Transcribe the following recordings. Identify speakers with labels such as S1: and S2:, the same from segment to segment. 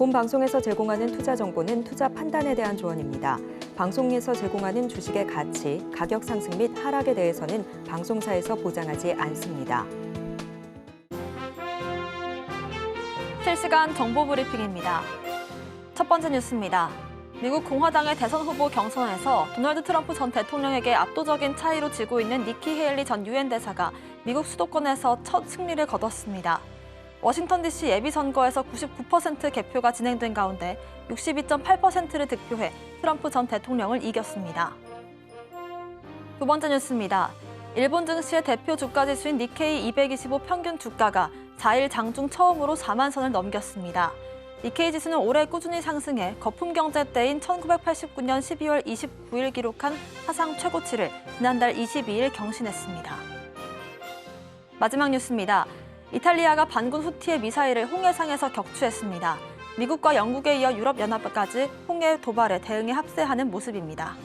S1: 본 방송에서 제공하는 투자 정보는 투자 판단에 대한 조언입니다. 방송에서 제공하는 주식의 가치, 가격 상승 및 하락에 대해서는 방송사에서 보장하지 않습니다.
S2: 실시간 정보 브리핑입니다. 첫 번째 뉴스입니다. 미국 공화당의 대선 후보 경선에서 도널드 트럼프 전 대통령에게 압도적인 차이로 지고 있는 니키 헤일리 전 유엔 대사가 미국 수도권에서 첫 승리를 거뒀습니다. 워싱턴 DC 예비선거에서 99% 개표가 진행된 가운데 62.8%를 득표해 트럼프 전 대통령을 이겼습니다. 두 번째 뉴스입니다. 일본 증시의 대표 주가지수인 니케이 225 평균 주가가 4일 장중 처음으로 4만 선을 넘겼습니다. 니케이 지수는 올해 꾸준히 상승해 거품 경제 때인 1989년 12월 29일 기록한 사상 최고치를 지난달 22일 경신했습니다. 마지막 뉴스입니다. 이탈리아가 반군 후티의 미사일을 홍해상에서 격추했습니다. 미국과 영국에 이어 유럽연합까지 홍해 도발에 대응에 합세하는 모습입니다.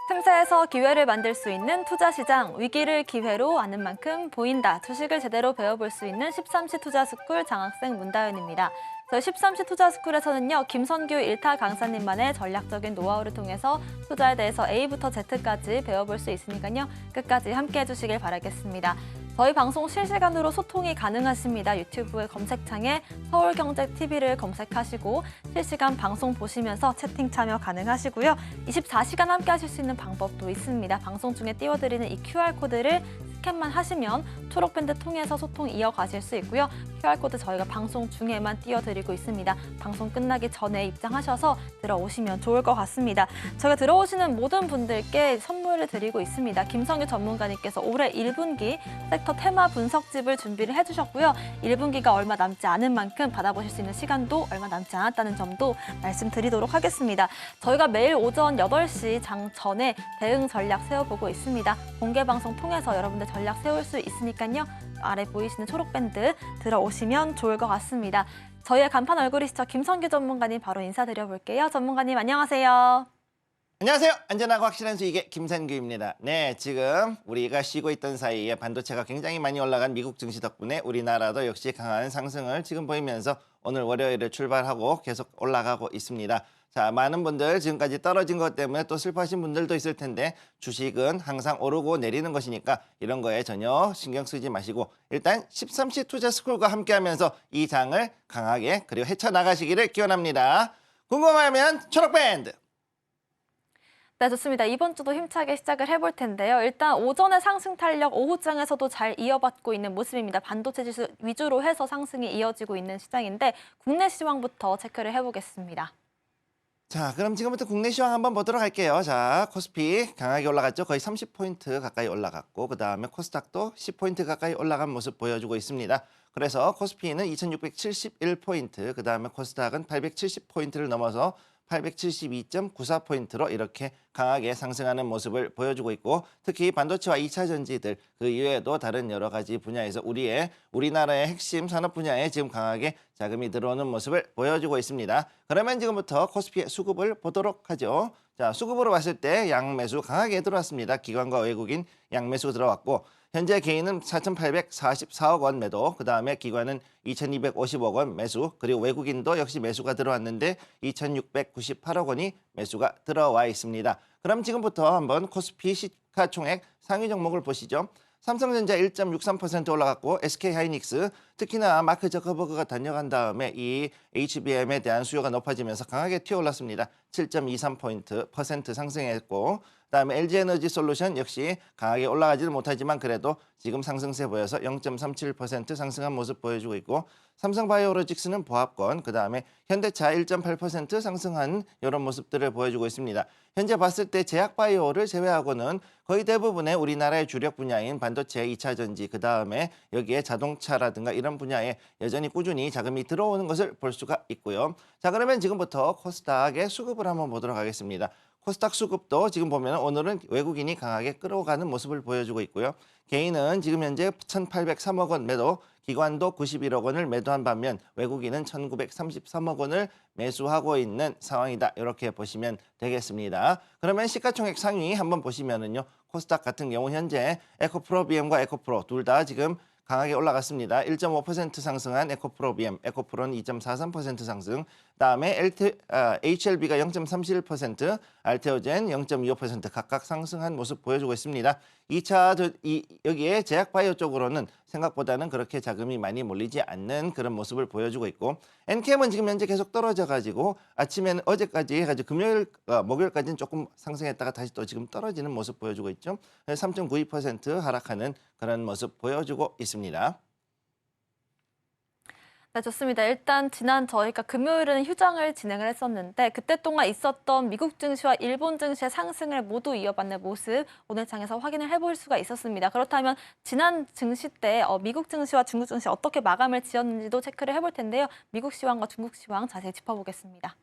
S2: 틈새에서 기회를 만들 수 있는 투자시장, 위기를 기회로 아는 만큼 보인다. 주식을 제대로 배워볼 수 있는 13시 투자스쿨 장학생 문다은입니다. 저희 13시 투자스쿨에서는요, 김선규 1타 강사님만의 전략적인 노하우를 통해서 투자에 대해서 A부터 Z까지 배워볼 수 있으니까요, 끝까지 함께해 주시길 바라겠습니다. 저희 방송 실시간으로 소통이 가능하십니다. 유튜브의 검색창에 서울경제TV를 검색하시고 실시간 방송 보시면서 채팅 참여 가능하시고요. 24시간 함께 하실 수 있는 방법도 있습니다. 방송 중에 띄워드리는 이 QR코드를 스캔만 하시면 초록밴드 통해서 소통 이어가실 수 있고요. QR코드 저희가 방송 중에만 띄워드리고 있습니다. 방송 끝나기 전에 입장하셔서 들어오시면 좋을 것 같습니다. 저희가 들어오시는 모든 분들께 선물을 드리고 있습니다. 김성규 전문가님께서 올해 1분기 섹터 테마 분석집을 준비를 해주셨고요. 1분기가 얼마 남지 않은 만큼 받아보실 수 있는 시간도 얼마 남지 않았다는 점도 말씀드리도록 하겠습니다. 저희가 매일 오전 8시 장 전에 대응 전략 세워보고 있습니다. 공개 방송 통해서 여러분들 전략 세울 수 있으니까요. 아래 보이시는 초록밴드 들어오시면 좋을 것 같습니다. 저희의 간판 얼굴이시죠. 김성규 전문가님 바로 인사드려볼게요. 전문가님 안녕하세요.
S3: 안녕하세요. 안전하고 확실한 수익의 김선규입니다. 네, 지금 우리가 쉬고 있던 사이에 반도체가 굉장히 많이 올라간 미국 증시 덕분에 우리나라도 역시 강한 상승을 지금 보이면서 오늘 월요일에 출발하고 계속 올라가고 있습니다. 자, 많은 분들 지금까지 떨어진 것 때문에 또 슬퍼하신 분들도 있을 텐데 주식은 항상 오르고 내리는 것이니까 이런 거에 전혀 신경 쓰지 마시고 일단 13시 투자 스쿨과 함께하면서 이 장을 강하게 그리고 헤쳐나가시기를 기원합니다. 궁금하면 초록밴드!
S2: 네, 좋습니다. 이번 주도 힘차게 시작을 해볼 텐데요. 일단 오전의 상승 탄력 오후장에서도 잘 이어받고 있는 모습입니다. 반도체 지수 위주로 해서 상승이 이어지고 있는 시장인데 국내 시황부터 체크를 해보겠습니다.
S3: 자, 그럼 지금부터 국내 시황 한번 보도록 할게요. 자, 코스피 강하게 올라갔죠. 거의 30포인트 가까이 올라갔고 그 다음에 코스닥도 10포인트 가까이 올라간 모습 보여주고 있습니다. 그래서 코스피는 2671포인트, 그 다음에 코스닥은 870포인트를 넘어서 872.94포인트로 이렇게 강하게 상승하는 모습을 보여주고 있고 특히 반도체와 2차 전지들 그 이외에도 다른 여러 가지 분야에서 우리나라의 핵심 산업 분야에 지금 강하게 자금이 들어오는 모습을 보여주고 있습니다. 그러면 지금부터 코스피의 수급을 보도록 하죠. 자, 수급으로 봤을 때 양매수 강하게 들어왔습니다. 기관과 외국인 양매수 들어왔고 현재 개인은 4,844억 원 매도, 그 다음에 기관은 2,250억 원 매수, 그리고 외국인도 역시 매수가 들어왔는데 2,698억 원이 매수가 들어와 있습니다. 그럼 지금부터 한번 코스피 시가총액 상위 종목을 보시죠. 삼성전자 1.63% 올라갔고 SK하이닉스 특히나 마크 저커버그가 다녀간 다음에 이 HBM에 대한 수요가 높아지면서 강하게 튀어올랐습니다. 7.23% 상승했고 그다음에 LG에너지솔루션 역시 강하게 올라가지는 못하지만 그래도 지금 상승세 보여서 0.37% 상승한 모습 보여주고 있고 삼성바이오로직스는 보합권, 그다음에 현대차 1.8% 상승한 이런 모습들을 보여주고 있습니다. 현재 봤을 때 제약바이오를 제외하고는 거의 대부분의 우리나라의 주력 분야인 반도체, 2차 전지, 그다음에 여기에 자동차라든가 이런 분야에 여전히 꾸준히 자금이 들어오는 것을 볼 수가 있고요. 자, 그러면 지금부터 코스닥의 수급을 한번 보도록 하겠습니다. 코스닥 수급도 지금 보면 오늘은 외국인이 강하게 끌어가는 모습을 보여주고 있고요. 개인은 지금 현재 1,803억 원 매도, 기관도 91억 원을 매도한 반면 외국인은 1,933억 원을 매수하고 있는 상황이다. 이렇게 보시면 되겠습니다. 그러면 시가총액 상위 한번 보시면은요. 코스닥 같은 경우 현재 에코프로 BM과 에코프로 둘 다 지금 강하게 올라갔습니다. 1.5% 상승한 에코프로 BM, 에코프로는 2.43% 상승. 다음에 HLB가 0.31%, 알테오젠 0.25% 각각 상승한 모습 보여주고 있습니다. 여기에 제약바이오 쪽으로는 생각보다는 그렇게 자금이 많이 몰리지 않는 그런 모습을 보여주고 있고, 엔캠은 지금 현재 계속 떨어져가지고 아침에는 어제까지 해가지고 금요일, 목요일까지는 조금 상승했다가 다시 또 지금 떨어지는 모습 보여주고 있죠. 3.92% 하락하는 그런 모습 보여주고 있습니다.
S2: 네, 좋습니다. 일단 지난 저희가 금요일은 휴장을 진행을 했었는데 그때 동안 있었던 미국 증시와 일본 증시의 상승을 모두 이어받는 모습 오늘 장에서 확인을 해볼 수가 있었습니다. 그렇다면 지난 증시 때 미국 증시와 중국 증시 어떻게 마감을 지었는지도 체크를 해볼 텐데요. 미국 시황과 중국 시황 자세히 짚어보겠습니다.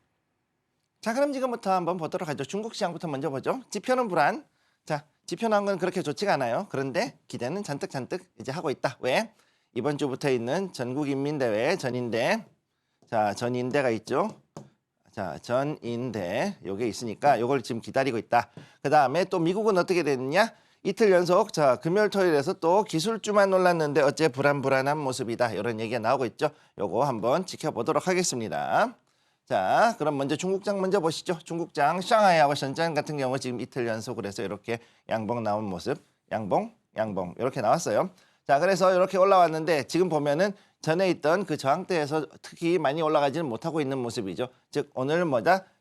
S3: 자, 그럼 지금부터 한번 보도록 하죠. 중국 시장부터 먼저 보죠. 지표는 불안. 자, 지표 나온 건 그렇게 좋지가 않아요. 그런데 기대는 잔뜩 이제 하고 있다. 왜? 이번 주부터 있는 전국인민대회 전인대. 자, 전인대가 있죠. 자, 전인대 요게 있으니까 요걸 지금 기다리고 있다. 그다음에 또 미국은 어떻게 됐느냐? 이틀 연속 자, 금요일 토요일에서 또 기술주만 올랐는데 어째 불안한 모습이다. 이런 얘기가 나오고 있죠. 요거 한번 지켜보도록 하겠습니다. 자, 그럼 먼저 중국장 먼저 보시죠. 중국장 샹하이하고 션전 같은 경우 지금 이틀 연속으로 해서 이렇게 양봉 나온 모습. 양봉 이렇게 나왔어요. 자, 그래서 이렇게 올라왔는데 지금 보면은 전에 있던 그 저항대에서 특히 많이 올라가지는 못하고 있는 모습이죠. 즉 오늘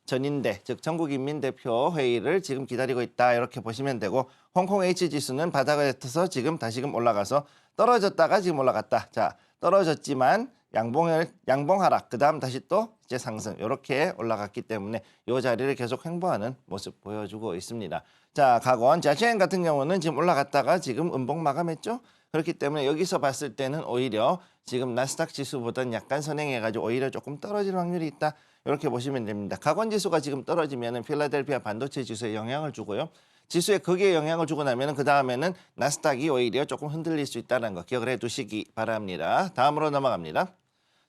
S3: 전인대, 즉 전국인민대표 회의를 지금 기다리고 있다. 이렇게 보시면 되고, 홍콩 H지수는 바닥을 터서 지금 다시금 올라가서 떨어졌다가 지금 올라갔다. 자, 떨어졌지만 양봉 하락, 그 다음 다시 또 이제 상승 이렇게 올라갔기 때문에 이 자리를 계속 횡보하는 모습 보여주고 있습니다. 자, 각원 자시엔 같은 경우는 지금 올라갔다가 지금 음봉 마감했죠. 그렇기 때문에 여기서 봤을 때는 오히려 지금 나스닥 지수보다는 약간 선행해가지고 오히려 조금 떨어질 확률이 있다. 이렇게 보시면 됩니다. 각원 지수가 지금 떨어지면은 필라델피아 반도체 지수에 영향을 주고요. 지수에 거기에 영향을 주고 나면은 그 다음에는 나스닥이 오히려 조금 흔들릴 수 있다는 거 기억을 해두시기 바랍니다. 다음으로 넘어갑니다.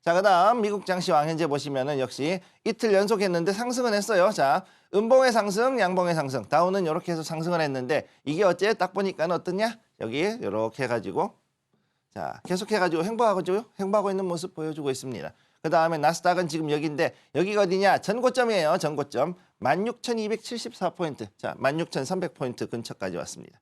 S3: 자, 그다음 미국 장시황 현재 보시면은 역시 이틀 연속했는데 상승은 했어요. 자, 음봉의 상승, 양봉의 상승. 다우는 이렇게 해서 상승을 했는데 이게 어째 딱 보니까는 어떠냐? 여기 이렇게 해가지고 자, 계속해가지고 횡보하고 있는 모습 보여주고 있습니다. 그 다음에 나스닥은 지금 여기인데 여기가 어디냐? 전고점이에요. 전고점 16,274포인트. 자, 16,300포인트 근처까지 왔습니다.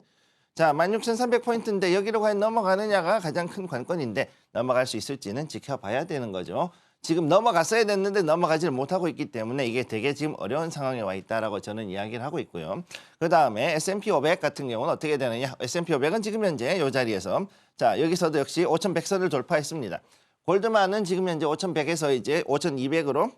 S3: 자, 16,300포인트인데 여기로 과연 넘어가느냐가 가장 큰 관건인데 넘어갈 수 있을지는 지켜봐야 되는 거죠. 지금 넘어갔어야 됐는데 넘어가지를 못하고 있기 때문에 이게 되게 지금 어려운 상황에 와 있다라고 저는 이야기를 하고 있고요. 그 다음에 S&P 500 같은 경우는 어떻게 되느냐? S&P 500은 지금 현재 이 자리에서 자, 여기서도 역시 5,100선을 돌파했습니다. 골드만은 지금 현재 5,100에서 이제 5,200으로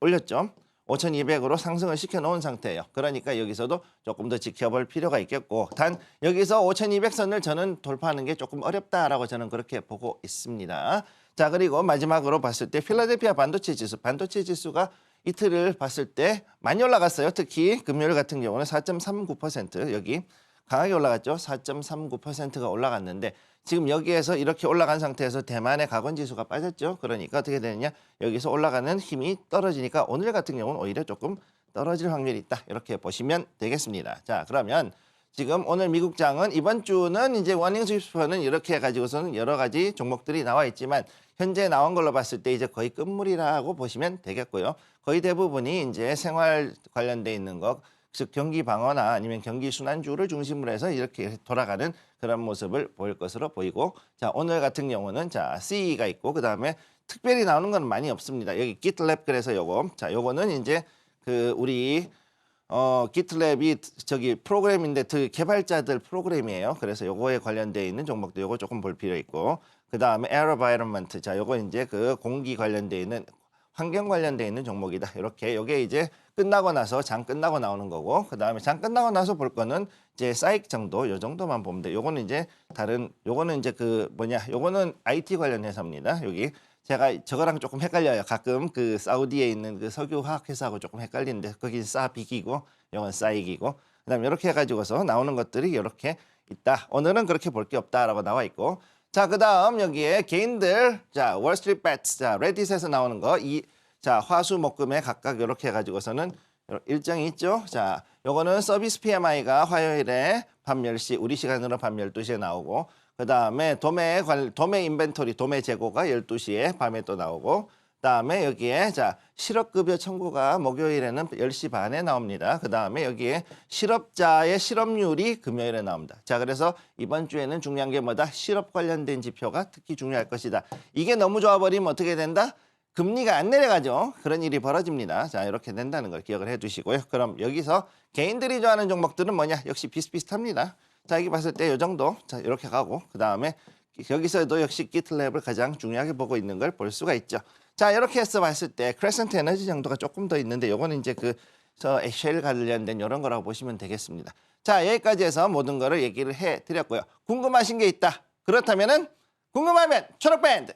S3: 올렸죠. 5,200으로 상승을 시켜놓은 상태예요. 그러니까 여기서도 조금 더 지켜볼 필요가 있겠고, 단 여기서 5,200선을 저는 돌파하는 게 조금 어렵다라고 저는 그렇게 보고 있습니다. 자, 그리고 마지막으로 봤을 때 필라델피아 반도체 지수가 이틀을 봤을 때 많이 올라갔어요. 특히 금요일 같은 경우는 4.39% 여기 강하게 올라갔죠. 4.39%가 올라갔는데 지금 여기에서 이렇게 올라간 상태에서 대만의 각원지수가 빠졌죠. 그러니까 어떻게 되느냐? 여기서 올라가는 힘이 떨어지니까 오늘 같은 경우는 오히려 조금 떨어질 확률이 있다. 이렇게 보시면 되겠습니다. 자, 그러면 지금 오늘 미국장은 이번 주는 이제 워닝 스위프는 이렇게 해가지고서는 여러 가지 종목들이 나와 있지만 현재 나온 걸로 봤을 때 이제 거의 끝물이라고 보시면 되겠고요. 거의 대부분이 이제 생활 관련돼 있는 것, 즉 경기 방어나 아니면 경기 순환주를 중심으로 해서 이렇게 돌아가는 그런 모습을 보일 것으로 보이고, 자, 오늘 같은 경우는 자, CE가 있고 그다음에 특별히 나오는 건 많이 없습니다. 여기 GitLab 그래서 요거는 이제 그 우리 GitLab이 저기 프로그램인데 그 개발자들 프로그램이에요. 그래서 요거에 관련돼 있는 종목도 요거 조금 볼 필요 있고, 그다음에 Aerovironment 자, 요거 이제 그 공기 관련돼 있는 환경 관련돼 있는 종목이다. 이렇게 요게 이제 끝나고 나서 장 끝나고 나오는 거고, 그다음에 장 끝나고 나서 볼 거는 이제 사익 정도 요 정도만 보면 돼. 요거는 이제 요거는 이제 요거는 IT 관련 회사입니다. 여기 제가 저거랑 조금 헷갈려요. 가끔 그 사우디에 있는 그 석유화학 회사하고 조금 헷갈리는데 거기 사빅이고 요건 사익이고, 그다음에 이렇게 해가지고서 나오는 것들이 이렇게 있다. 오늘은 그렇게 볼 게 없다라고 나와 있고, 자, 그다음 여기에 개인들, 자, 월스트리트 배츠, 자, 레딧에서 나오는 거, 자, 화수목금에 각각 이렇게 해가지고서는 일정이 있죠. 자, 요거는 서비스 PMI가 화요일에 밤 10시, 우리 시간으로 밤 12시에 나오고, 그다음에 도매 인벤토리, 도매 재고가 12시에 밤에 또 나오고, 그다음에 여기에 자, 실업급여 청구가 목요일에는 10시 반에 나옵니다. 그다음에 여기에 실업자의 실업률이 금요일에 나옵니다. 자, 그래서 이번 주에는 중요한 게 뭐다? 실업 관련된 지표가 특히 중요할 것이다. 이게 너무 좋아버리면 어떻게 된다? 금리가 안 내려가죠. 그런 일이 벌어집니다. 자, 이렇게 된다는 걸 기억을 해두시고요. 그럼 여기서 개인들이 좋아하는 종목들은 뭐냐? 역시 비슷비슷합니다. 자, 여기 봤을 때 이 정도. 자, 이렇게 가고 그다음에 여기서도 역시 기틀랩을 가장 중요하게 보고 있는 걸 볼 수가 있죠. 자, 이렇게 해서 봤을 때 크레센트 에너지 정도가 조금 더 있는데 요거는 이제 쉘 관련된 이런 거라고 보시면 되겠습니다. 자, 여기까지 해서 모든 거를 얘기를 해드렸고요. 궁금하신 게 있다. 그렇다면은 궁금하면 초록밴드.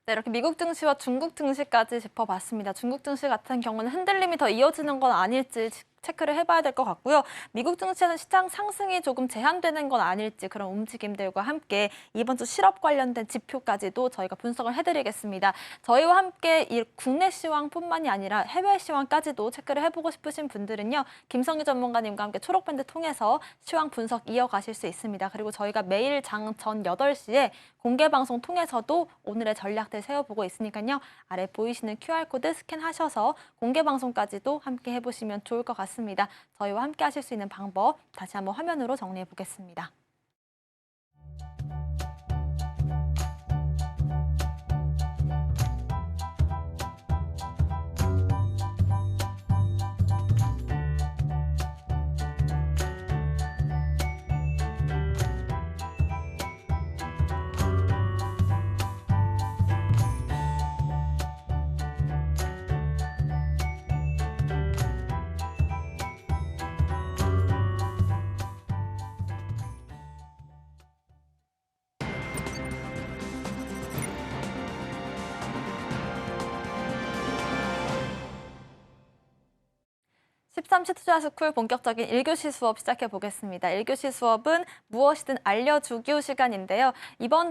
S2: 네, 이렇게 미국 증시와 중국 증시까지 짚어봤습니다. 중국 증시 같은 경우는 흔들림이 더 이어지는 건 아닐지 체크를 해봐야 될 것 같고요. 미국 증시에서는 시장 상승이 조금 제한되는 건 아닐지 그런 움직임들과 함께 이번 주 실업 관련된 지표까지도 저희가 분석을 해드리겠습니다. 저희와 함께 이 국내 시황뿐만이 아니라 해외 시황까지도 체크를 해보고 싶으신 분들은요. 김성희 전문가님과 함께 초록밴드 통해서 시황 분석 이어가실 수 있습니다. 그리고 저희가 매일 장 전 8시에 공개 방송 통해서도 오늘의 전략들 세워보고 있으니까요. 아래 보이시는 QR코드 스캔하셔서 공개 방송까지도 함께 해보시면 좋을 것 같습니다. 저희와 함께 하실 수 있는 방법 다시 한번 화면으로 정리해 보겠습니다. (13시) 투자스쿨 본격적인 1교시 수업 시작해 보겠습니다. 1교시 수업은 무엇이든 알려주기호 시간인데요.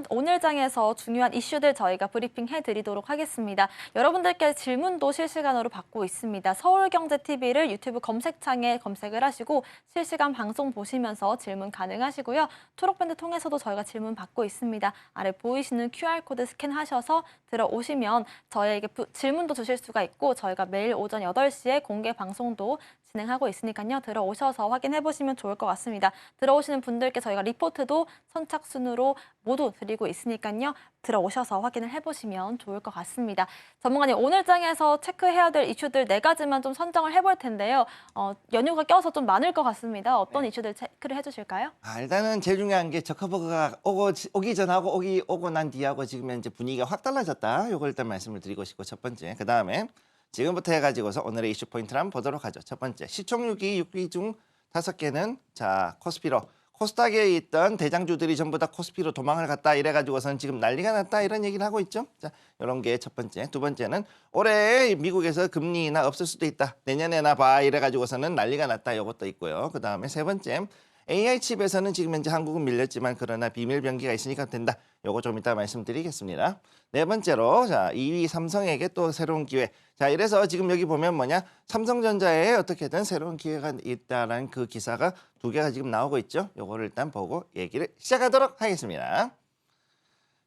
S2: 오늘 장에서 중요한 이슈들 저희가 브리핑해 드리도록 하겠습니다. 여러분들께 질문도 실시간으로 받고 있습니다. 서울경제TV를 유튜브 검색창에 검색을 하시고 실시간 방송 보시면서 질문 가능하시고요. 초록밴드 통해서도 저희가 질문 받고 있습니다. 아래 보이시는 QR코드 스캔하셔서 들어오시면 저희에게 질문도 주실 수가 있고 저희가 매일 오전 8시에 공개 방송도 진행하고 있으니까요. 들어오셔서 확인해 보시면 좋을 것 같습니다. 들어오시는 분들께 저희가 리포트도 선착순으로 모두 드리고 있으니까요. 들어오셔서 확인을 해보시면 좋을 것 같습니다. 전문가님, 오늘 장에서 체크해야 될 이슈들 4가지만 좀 선정을 해볼 텐데요. 연휴가 껴서 좀 많을 것 같습니다. 어떤 이슈들 체크를 해주실까요?
S3: 일단은 제일 중요한 게 저커버그가 오기 전하고 오고 난 뒤하고 지금 현재 분위기가 확 달라졌다. 요걸 일단 말씀을 드리고 싶고 첫 번째. 그 다음에 지금부터 해가지고서 오늘의 이슈 포인트를 한번 보도록 하죠. 첫 번째, 시총 6위 중 5개는 자 코스피로, 코스닥에 있던 대장주들이 전부 다 코스피로 도망을 갔다 이래가지고서는 지금 난리가 났다 이런 얘기를 하고 있죠. 자, 이런 게 첫 번째. 두 번째는 올해 미국에서 금리 인하 없을 수도 있다. 내년에나 봐 이래가지고서는 난리가 났다. 이것도 있고요. 그 다음에 세 번째, AI 칩에서는 지금 현재 한국은 밀렸지만 그러나 비밀 병기가 있으니까 된다. 요거 좀 이따 말씀드리겠습니다. 네 번째로 자 2위 삼성에게 또 새로운 기회. 자 이래서 지금 여기 보면 뭐냐, 삼성전자에 어떻게든 새로운 기회가 있다라는 그 기사가 2개가 지금 나오고 있죠. 요거를 일단 보고 얘기를 시작하도록 하겠습니다.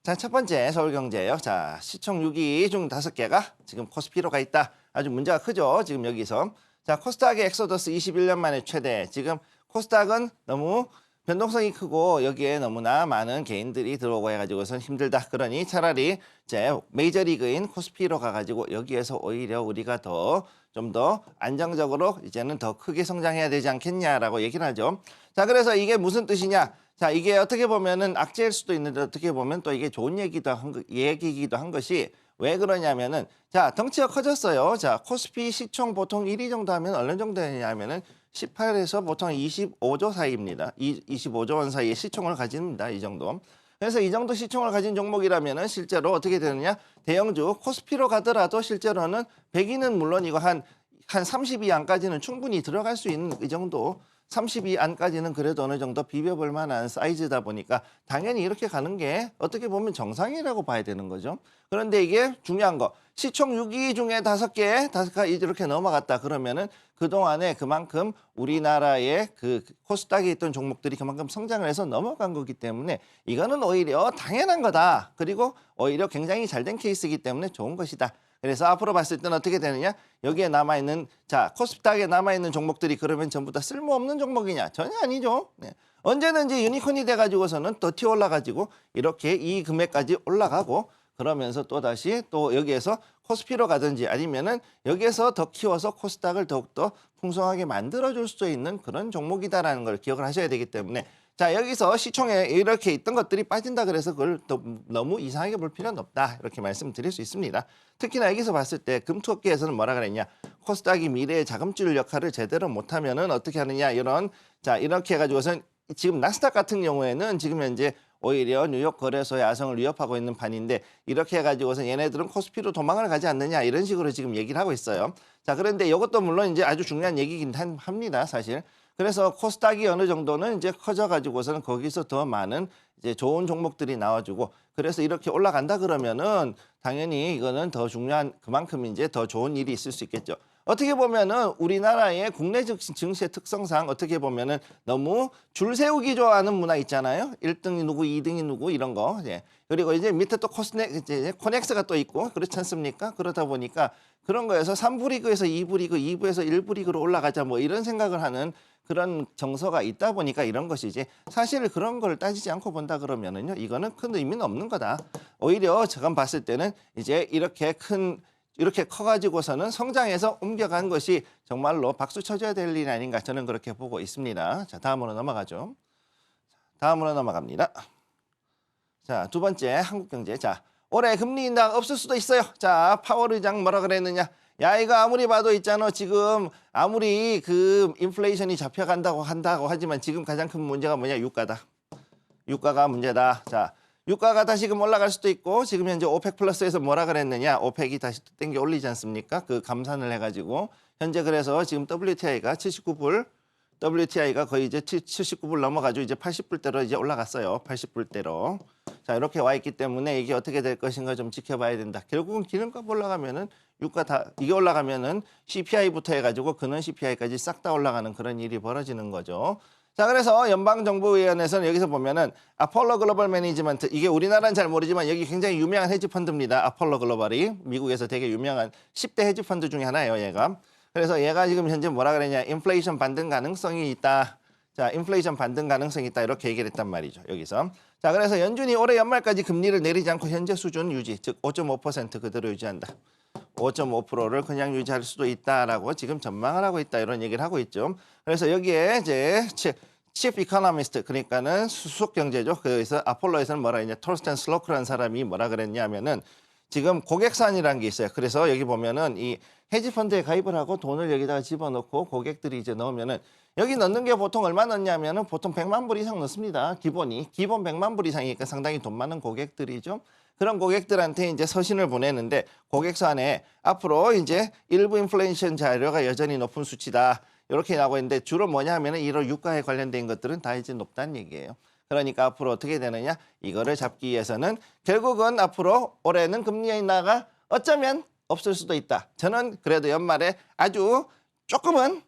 S3: 자, 첫 번째 서울경제예요. 자, 시총 6위 중 5개가 지금 코스피로 가 있다. 아주 문제가 크죠. 지금 여기서. 자, 코스닥의 엑소더스 21년 만에 최대. 지금 코스닥은 너무 변동성이 크고 여기에 너무나 많은 개인들이 들어오고 해가지고선 힘들다. 그러니 차라리 이제 메이저리그인 코스피로 가가지고 여기에서 오히려 우리가 좀 더 안정적으로 이제는 더 크게 성장해야 되지 않겠냐라고 얘기를 하죠. 자, 그래서 이게 무슨 뜻이냐? 자, 이게 어떻게 보면은 악재일 수도 있는데 어떻게 보면 또 이게 좋은 얘기기도 한 것이 왜 그러냐면은 자, 덩치가 커졌어요. 자, 코스피 시총 보통 1위 정도 하면 어느 정도 되냐면은 18에서 보통 25조 사이입니다. 25조 원 사이의 시총을 가집니다. 이 정도. 그래서 이 정도 시총을 가진 종목이라면은 실제로 어떻게 되느냐? 대형주 코스피로 가더라도 실제로는 100위는 물론이고 한 30위 안까지는 충분히 들어갈 수 있는 이 정도 32 안까지는 그래도 어느 정도 비벼볼 만한 사이즈다 보니까 당연히 이렇게 가는 게 어떻게 보면 정상이라고 봐야 되는 거죠. 그런데 이게 중요한 거, 시총 6위 중에 5개 이렇게 넘어갔다 그러면은 그동안에 그만큼 우리나라의 그 코스닥에 있던 종목들이 그만큼 성장을 해서 넘어간 거기 때문에 이거는 오히려 당연한 거다. 그리고 오히려 굉장히 잘된 케이스이기 때문에 좋은 것이다. 그래서 앞으로 봤을 때는 어떻게 되느냐? 여기에 남아있는, 자, 코스닥에 남아있는 종목들이 그러면 전부 다 쓸모없는 종목이냐? 전혀 아니죠. 네. 언제든지 유니콘이 돼가지고서는 더 튀어 올라가지고 이렇게 이 금액까지 올라가고 그러면서 또 다시 또 여기에서 코스피로 가든지 아니면은 여기에서 더 키워서 코스닥을 더욱더 풍성하게 만들어줄 수 있는 그런 종목이다라는 걸 기억을 하셔야 되기 때문에 자, 여기서 시총에 이렇게 있던 것들이 빠진다 그래서 그걸 너무 이상하게 볼 필요는 없다. 이렇게 말씀드릴 수 있습니다. 특히나 여기서 봤을 때 금투업계에서는 뭐라 그랬냐. 코스닥이 미래의 자금줄 역할을 제대로 못하면은 어떻게 하느냐. 이런, 자, 이렇게 해가지고선 지금 나스닥 같은 경우에는 지금 현재 오히려 뉴욕 거래소의 아성을 위협하고 있는 판인데 이렇게 해가지고서 얘네들은 코스피로 도망을 가지 않느냐 이런 식으로 지금 얘기를 하고 있어요. 자, 그런데 이것도 물론 이제 아주 중요한 얘기긴 합니다, 사실. 그래서 코스닥이 어느 정도는 이제 커져가지고서는 거기서 더 많은 이제 좋은 종목들이 나와주고 그래서 이렇게 올라간다 그러면은 당연히 이거는 더 중요한 그만큼 이제 더 좋은 일이 있을 수 있겠죠. 어떻게 보면은 우리나라의 국내 증시의 특성상 어떻게 보면은 너무 줄 세우기 좋아하는 문화 있잖아요. 1등이 누구, 2등이 누구 이런 거. 예. 그리고 이제 밑에 또 코넥스가 또 있고 그렇지 않습니까? 그러다 보니까 그런 거에서 3부 리그에서 2부 리그, 2부에서 1부 리그로 올라가자 뭐 이런 생각을 하는 그런 정서가 있다 보니까 이런 것이지 사실 그런 걸 따지지 않고 본다 그러면은요 이거는 큰 의미는 없는 거다. 오히려 제가 봤을 때는 이제 이렇게 커가지고서는 성장해서 옮겨간 것이 정말로 박수 쳐줘야 될 일이 아닌가 저는 그렇게 보고 있습니다. 자, 다음으로 넘어가죠. 다음으로 넘어갑니다. 자, 두 번째 한국경제. 자, 올해 금리 인상 없을 수도 있어요. 자, 파월 의장 뭐라 그랬느냐. 야, 이거 아무리 봐도 있잖아. 지금 아무리 그 인플레이션이 잡혀간다고 한다고 하지만 지금 가장 큰 문제가 뭐냐? 유가다. 유가가 문제다. 자, 유가가 다시금 올라갈 수도 있고 지금 현재 오펙 플러스에서 뭐라 그랬느냐? 오펙이 다시 또 땡겨 올리지 않습니까? 그 감산을 해가지고 현재 그래서 지금 WTI가 79불, WTI가 거의 이제 79불 넘어가지고 이제 80불대로 이제 올라갔어요. 80불대로. 자, 이렇게 와 있기 때문에 이게 어떻게 될 것인가 좀 지켜봐야 된다. 결국은 기름값 올라가면은 유가 이게 올라가면은 CPI부터 해가지고 근원 CPI까지 싹 다 올라가는 그런 일이 벌어지는 거죠. 자, 그래서 연방정부위원회에서는 여기서 보면은 아폴로 글로벌 매니지먼트 이게 우리나라는 잘 모르지만 여기 굉장히 유명한 헤지펀드입니다. 아폴로 글로벌이 미국에서 되게 유명한 10대 헤지펀드 중에 하나예요, 얘가. 그래서 얘가 지금 현재 뭐라 그랬냐? 인플레이션 반등 가능성이 있다. 자, 인플레이션 반등 가능성이 있다. 이렇게 얘기를 했단 말이죠. 여기서. 자, 그래서 연준이 올해 연말까지 금리를 내리지 않고 현재 수준 유지, 즉 5.5% 그대로 유지한다. 5.5%를 그냥 유지할 수도 있다라고 지금 전망을 하고 있다. 이런 얘기를 하고 있죠. 그래서 여기에 이제 치프 이코노미스트 그러니까는 수석 경제죠. 그래서 아폴로에서는 뭐라 했냐? 톨스텐 슬로크라는 사람이 뭐라 그랬냐면은 지금 고객산이라는 게 있어요. 그래서 여기 보면은 이 헤지펀드에 가입을 하고 돈을 여기다가 집어넣고 고객들이 이제 넣으면은 여기 넣는 게 보통 얼마 넣냐면은 보통 100만 불 이상 넣습니다. 기본 100만 불 이상이니까 상당히 돈 많은 고객들이죠. 그런 고객들한테 이제 서신을 보내는데 고객서 안에 앞으로 이제 일부 인플레이션 자료가 여전히 높은 수치다. 이렇게 나오고 있는데 주로 뭐냐 하면은 이런 유가에 관련된 것들은 다 이제 높다는 얘기예요. 그러니까 앞으로 어떻게 되느냐? 이거를 잡기 위해서는 결국은 앞으로 올해는 금리 인하가 어쩌면 없을 수도 있다. 저는 그래도 연말에 아주 조금은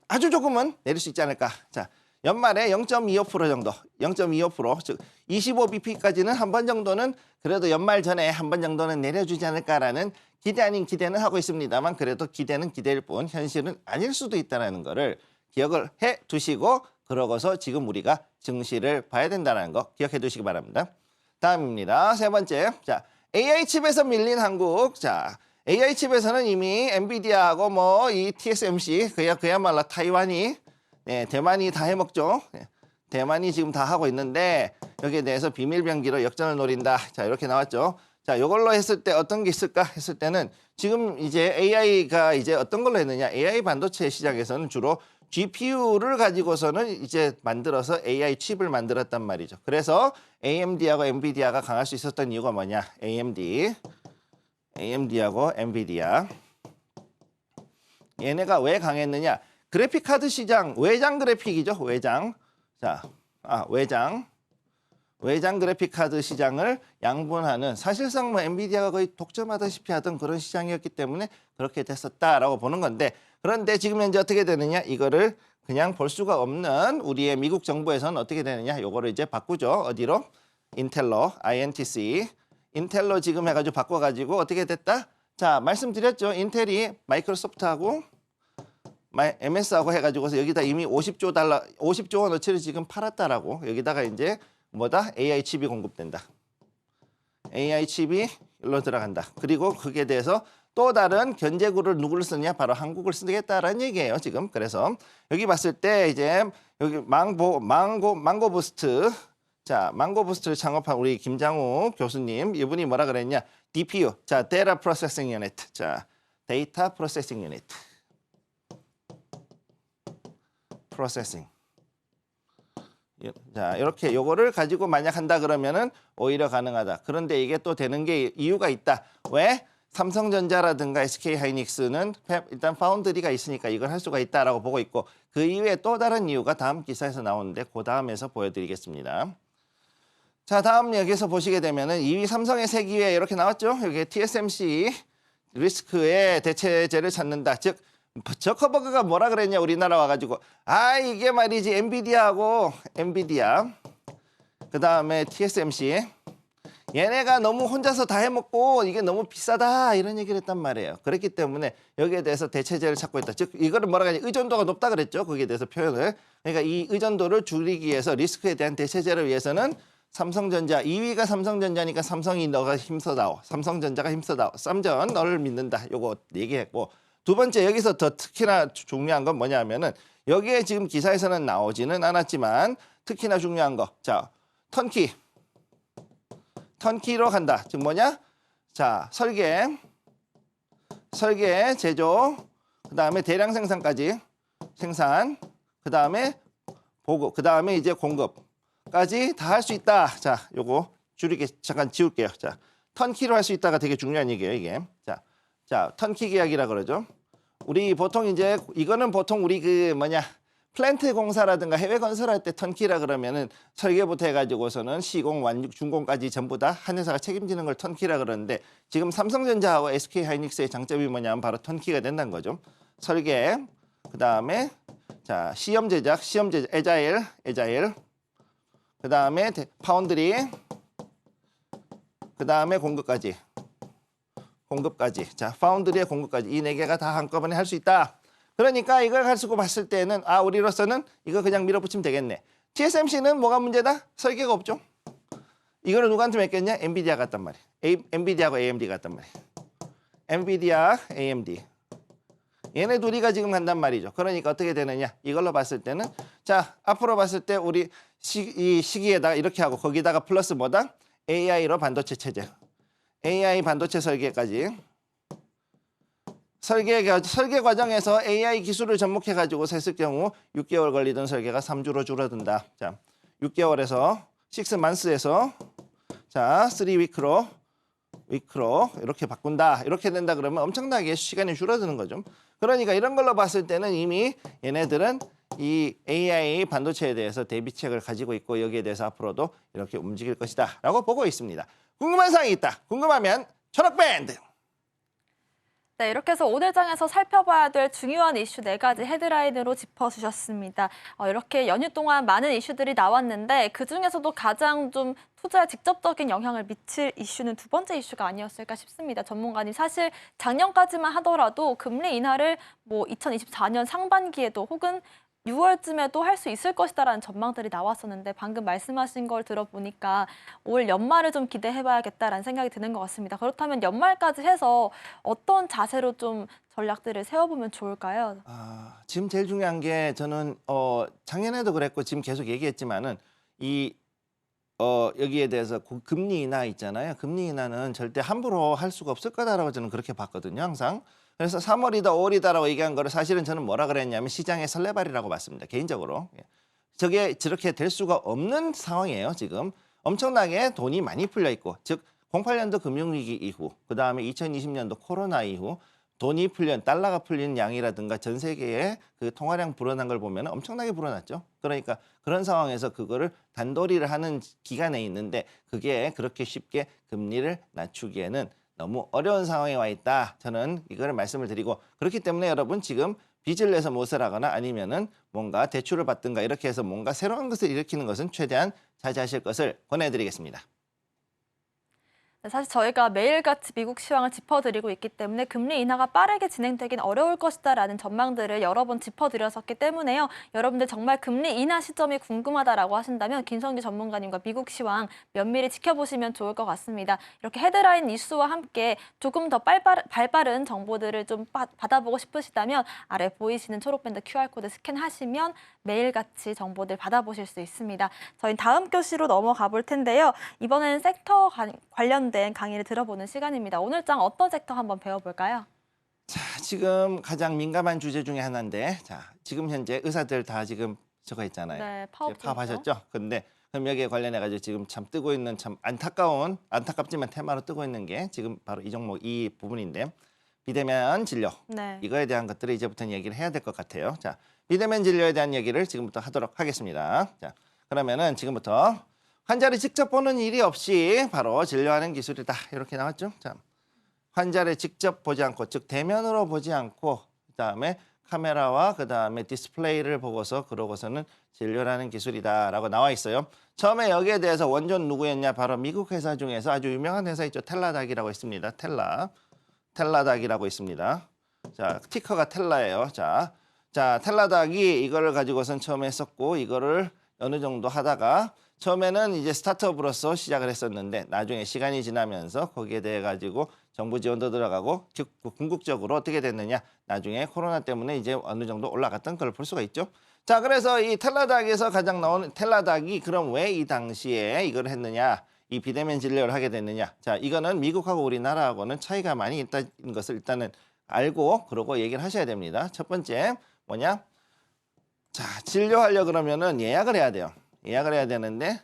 S3: 내릴 수 있지 않을까. 자, 연말에 0.25% 정도, 0.25%, 즉 25bp까지는 한 번 정도는 그래도 연말 전에 한 번 정도는 내려주지 않을까라는 기대 아닌 기대는 하고 있습니다만 그래도 기대는 기대일 뿐 현실은 아닐 수도 있다는 거를 기억을 해 두시고 그러고서 지금 우리가 증시를 봐야 된다는 거 기억해 두시기 바랍니다. 다음입니다. 세 번째. 자, AI 칩에서 밀린 한국. 자, AI 칩에서는 이미 엔비디아하고 뭐 이 TSMC 그야말로 타이완이 대만이 다 해먹죠. 대만이 지금 다 하고 있는데 여기에 대해서 비밀병기로 역전을 노린다. 자, 이렇게 나왔죠. 자, 이걸로 했을 때 어떤 게 있을까 했을 때는 지금 이제 AI가 이제 어떤 걸로 했느냐. AI 반도체 시장에서는 주로 GPU를 가지고서는 이제 만들어서 AI 칩을 만들었단 말이죠. 그래서 AMD하고 엔비디아가 강할 수 있었던 이유가 뭐냐. AMD하고 엔비디아. 얘네가 왜 강했느냐. 그래픽 카드 시장, 외장 그래픽이죠. 외장. 자, 외장 그래픽 카드 시장을 양분하는, 사실상 뭐 엔비디아가 거의 독점하다시피 하던 그런 시장이었기 때문에 그렇게 됐었다라고 보는 건데, 그런데 지금 현재 어떻게 되느냐? 이거를 그냥 볼 수가 없는 우리의 미국 정부에서는 어떻게 되느냐? 요거를 이제 바꾸죠. 어디로? 인텔로, INTC. 인텔로 지금 해가지고 바꿔가지고 어떻게 됐다? 자, 말씀드렸죠. 인텔이 마이크로소프트하고 MS하고 해가지고서 여기다 이미 50조 원어치를 지금 팔았다라고. 여기다가 이제 뭐다? AI 칩이 공급된다. AI 칩이 일로 들어간다. 그리고 그게 대해서 또 다른 견제구를 누구를 쓰느냐? 바로 한국을 쓰겠다라는 얘기예요, 지금. 그래서 여기 봤을 때 이제 여기 망고부스트. 자, 망고부스트를 창업한 우리 김장우 교수님, 이분이 뭐라 그랬냐? DPU. 자, Data Processing Unit. 자, Data Processing Unit. Processing. 자, 이렇게 요거를 가지고 만약 한다 그러면은 오히려 가능하다. 그런데 이게 또 되는 게 이유가 있다. 왜? 삼성전자라든가 SK하이닉스는 일단 파운드리가 있으니까 이걸 할 수가 있다라고 보고 있고, 그 이후에 또 다른 이유가 다음 기사에서 나오는데 그 다음에서 보여드리겠습니다. 자, 다음 여기서 보시게 되면은 2위 삼성의 세기에 이렇게 나왔죠. 여기 TSMC 리스크의 대체제를 찾는다. 즉 저커버그가 뭐라 그랬냐, 우리나라 와가지고 이게 말이지 엔비디아하고 그 다음에 TSMC 얘네가 너무 혼자서 다 해먹고 이게 너무 비싸다 이런 얘기를 했단 말이에요. 그렇기 때문에 여기에 대해서 대체제를 찾고 있다. 즉 이거를 뭐라 하냐, 의존도가 높다 그랬죠. 거기에 대해서 표현을. 그러니까 이 의존도를 줄이기 위해서 리스크에 대한 대체제를 위해서는 삼성전자, 2위가 삼성전자니까 삼성이 너가 힘써다오, 삼성전자가 힘써다오, 쌈전 너를 믿는다, 요거 얘기했고, 두 번째 여기서 더 특히나 중요한 건 뭐냐면은 여기에 지금 기사에서는 나오지는 않았지만 특히나 중요한 거, 자, 턴키로 간다. 즉 뭐냐? 자, 설계, 제조, 그 다음에 대량 생산까지, 생산, 그 다음에 보급, 그 다음에 이제 공급까지 다 할 수 있다. 자, 요거 잠깐 지울게요. 자, 턴키로 할 수 있다가 되게 중요한 얘기예요, 이게. 자, 턴키 계약이라 그러죠. 우리 보통 이제 이거는 보통 우리 플랜트 공사라든가 해외 건설할 때 턴키라 그러면은 설계부터 해가지고서는 시공, 완육, 준공까지 전부 다 한 회사가 책임지는 걸 턴키라 그러는데, 지금 삼성전자하고 SK하이닉스의 장점이 뭐냐면 바로 턴키가 된다는 거죠. 설계, 그 다음에 자 시험 제작, 에자일, 그 다음에 파운드리, 그 다음에 공급까지. 자, 파운드리의 공급까지 이 네 개가 다 한꺼번에 할 수 있다. 그러니까 이걸 가지고 봤을 때는 우리로서는 이거 그냥 밀어붙이면 되겠네. TSMC는 뭐가 문제다? 설계가 없죠. 이거를 누구한테 맡겼냐? 엔비디아 같단 말이야. 엔비디아하고 AMD 같단 말이야. 엔비디아, AMD. 얘네 둘이가 지금 간단 말이죠. 그러니까 어떻게 되느냐? 이걸로 봤을 때는 자, 앞으로 봤을 때 우리 이 시기에다가 이렇게 하고 거기다가 플러스 뭐다? AI로 반도체 체제. AI 반도체 설계까지. 설계 과정에서 AI 기술을 접목해가지고 했을 경우 6개월 걸리던 설계가 3주로 줄어든다. 자, 6개월에서 6months에서 자, 3week로 이렇게 바꾼다. 이렇게 된다 그러면 엄청나게 시간이 줄어드는 거죠. 그러니까 이런 걸로 봤을 때는 이미 얘네들은 이 AI 반도체에 대해서 대비책을 가지고 있고 여기에 대해서 앞으로도 이렇게 움직일 것이다 라고 보고 있습니다. 궁금한 사항이 있다. 궁금하면 초록밴드.
S2: 네, 이렇게 해서 오늘 장에서 살펴봐야 될 중요한 이슈 4가지 헤드라인으로 짚어주셨습니다. 이렇게 연휴 동안 많은 이슈들이 나왔는데 그중에서도 가장 좀 투자에 직접적인 영향을 미칠 이슈는 두 번째 이슈가 아니었을까 싶습니다. 전문가님, 사실 작년까지만 하더라도 금리 인하를 2024년 상반기에도 혹은 6월쯤에도 할 수 있을 것이다라는 전망들이 나왔었는데 방금 말씀하신 걸 들어보니까 올 연말을 좀 기대해봐야겠다라는 생각이 드는 것 같습니다. 그렇다면 연말까지 해서 어떤 자세로 좀 전략들을 세워보면 좋을까요?
S3: 지금 제일 중요한 게 저는 작년에도 그랬고 지금 계속 얘기했지만은 여기에 대해서 금리 인하 있잖아요. 금리 인하는 절대 함부로 할 수가 없을 거다라고 저는 그렇게 봤거든요, 항상. 그래서 3월이다, 5월이다라고 얘기한 거를 사실은 저는 뭐라 그랬냐면 시장의 설레발이라고 봤습니다, 개인적으로. 저게 저렇게 될 수가 없는 상황이에요, 지금. 엄청나게 돈이 많이 풀려 있고, 즉 08년도 금융위기 이후, 그 다음에 2020년도 코로나 이후 돈이 풀린 달러가 풀린 양이라든가 전 세계에 그 통화량 불어난 걸 보면 엄청나게 불어났죠. 그러니까 그런 상황에서 그거를 단도리를 하는 기간에 있는데 그게 그렇게 쉽게 금리를 낮추기에는 너무 어려운 상황에 와 있다. 저는 이거를 말씀을 드리고 그렇기 때문에 여러분 지금 빚을 내서 못을 하거나 아니면은 뭔가 대출을 받든가 이렇게 해서 뭔가 새로운 것을 일으키는 것은 최대한 자제하실 것을 권해드리겠습니다.
S2: 네, 사실 저희가 매일같이 미국 시황을 짚어드리고 있기 때문에 금리 인하가 빠르게 진행되긴 어려울 것이다라는 전망들을 여러 번 짚어드렸었기 때문에요. 여러분들 정말 금리 인하 시점이 궁금하다라고 하신다면 김성기 전문가님과 미국 시황 면밀히 지켜보시면 좋을 것 같습니다. 이렇게 헤드라인 뉴스와 함께 조금 더 발빠른 정보들을 좀 받아보고 싶으시다면 아래 보이시는 초록밴드 QR코드 스캔하시면 매일같이 정보들 받아보실 수 있습니다. 저희 다음 교시로 넘어가 볼 텐데요. 이번에는 섹터 관련된 강의를 들어보는 시간입니다. 오늘 장 어떤 섹터 한번 배워볼까요?
S3: 자, 지금 가장 민감한 주제 중에 하나인데, 자, 지금 현재 의사들 다 지금 저거 있잖아요.
S2: 네, 파업
S3: 파업하셨죠? 근데 그럼 여기에 관련해가지고 지금 참 뜨고 있는 참 안타깝지만 테마로 뜨고 있는 게 지금 바로 이 종목 이 부분인데, 비대면 진료.
S2: 네.
S3: 이거에 대한 것들을 이제부터는 얘기를 해야 될 것 같아요. 자, 비대면 진료에 대한 얘기를 지금부터 하도록 하겠습니다. 자, 그러면은 지금부터 환자를 직접 보는 일이 없이 바로 진료하는 기술이다. 이렇게 나왔죠. 자, 환자를 직접 보지 않고, 즉 대면으로 보지 않고, 그다음에 카메라와 그다음에 디스플레이를 보고서 그러고서는 진료하는 기술이다라고 나와 있어요. 처음에 여기에 대해서 원조는 누구였냐? 바로 미국 회사 중에서 아주 유명한 회사 있죠. 텔라닥이라고 있습니다. 텔라닥이라고 있습니다. 자, 티커가 텔라예요. 자, 텔라닥이 이거를 가지고선 처음에 했었고 이거를 어느 정도 하다가 처음에는 이제 스타트업으로서 시작을 했었는데 나중에 시간이 지나면서 거기에 대해 가지고 정부 지원도 들어가고 궁극적으로 어떻게 됐느냐? 나중에 코로나 때문에 이제 어느 정도 올라갔던 걸 볼 수가 있죠. 자, 그래서 이 텔라닥에서 가장 나오는 텔라닥이 그럼 왜 이 당시에 이걸 했느냐? 이 비대면 진료를 하게 됐느냐? 자, 이거는 미국하고 우리나라하고는 차이가 많이 있다는 것을 일단은 알고 그러고 얘기를 하셔야 됩니다. 첫 번째 뭐냐? 자, 진료하려 그러면은 예약을 해야 돼요. 예약을 해야 되는데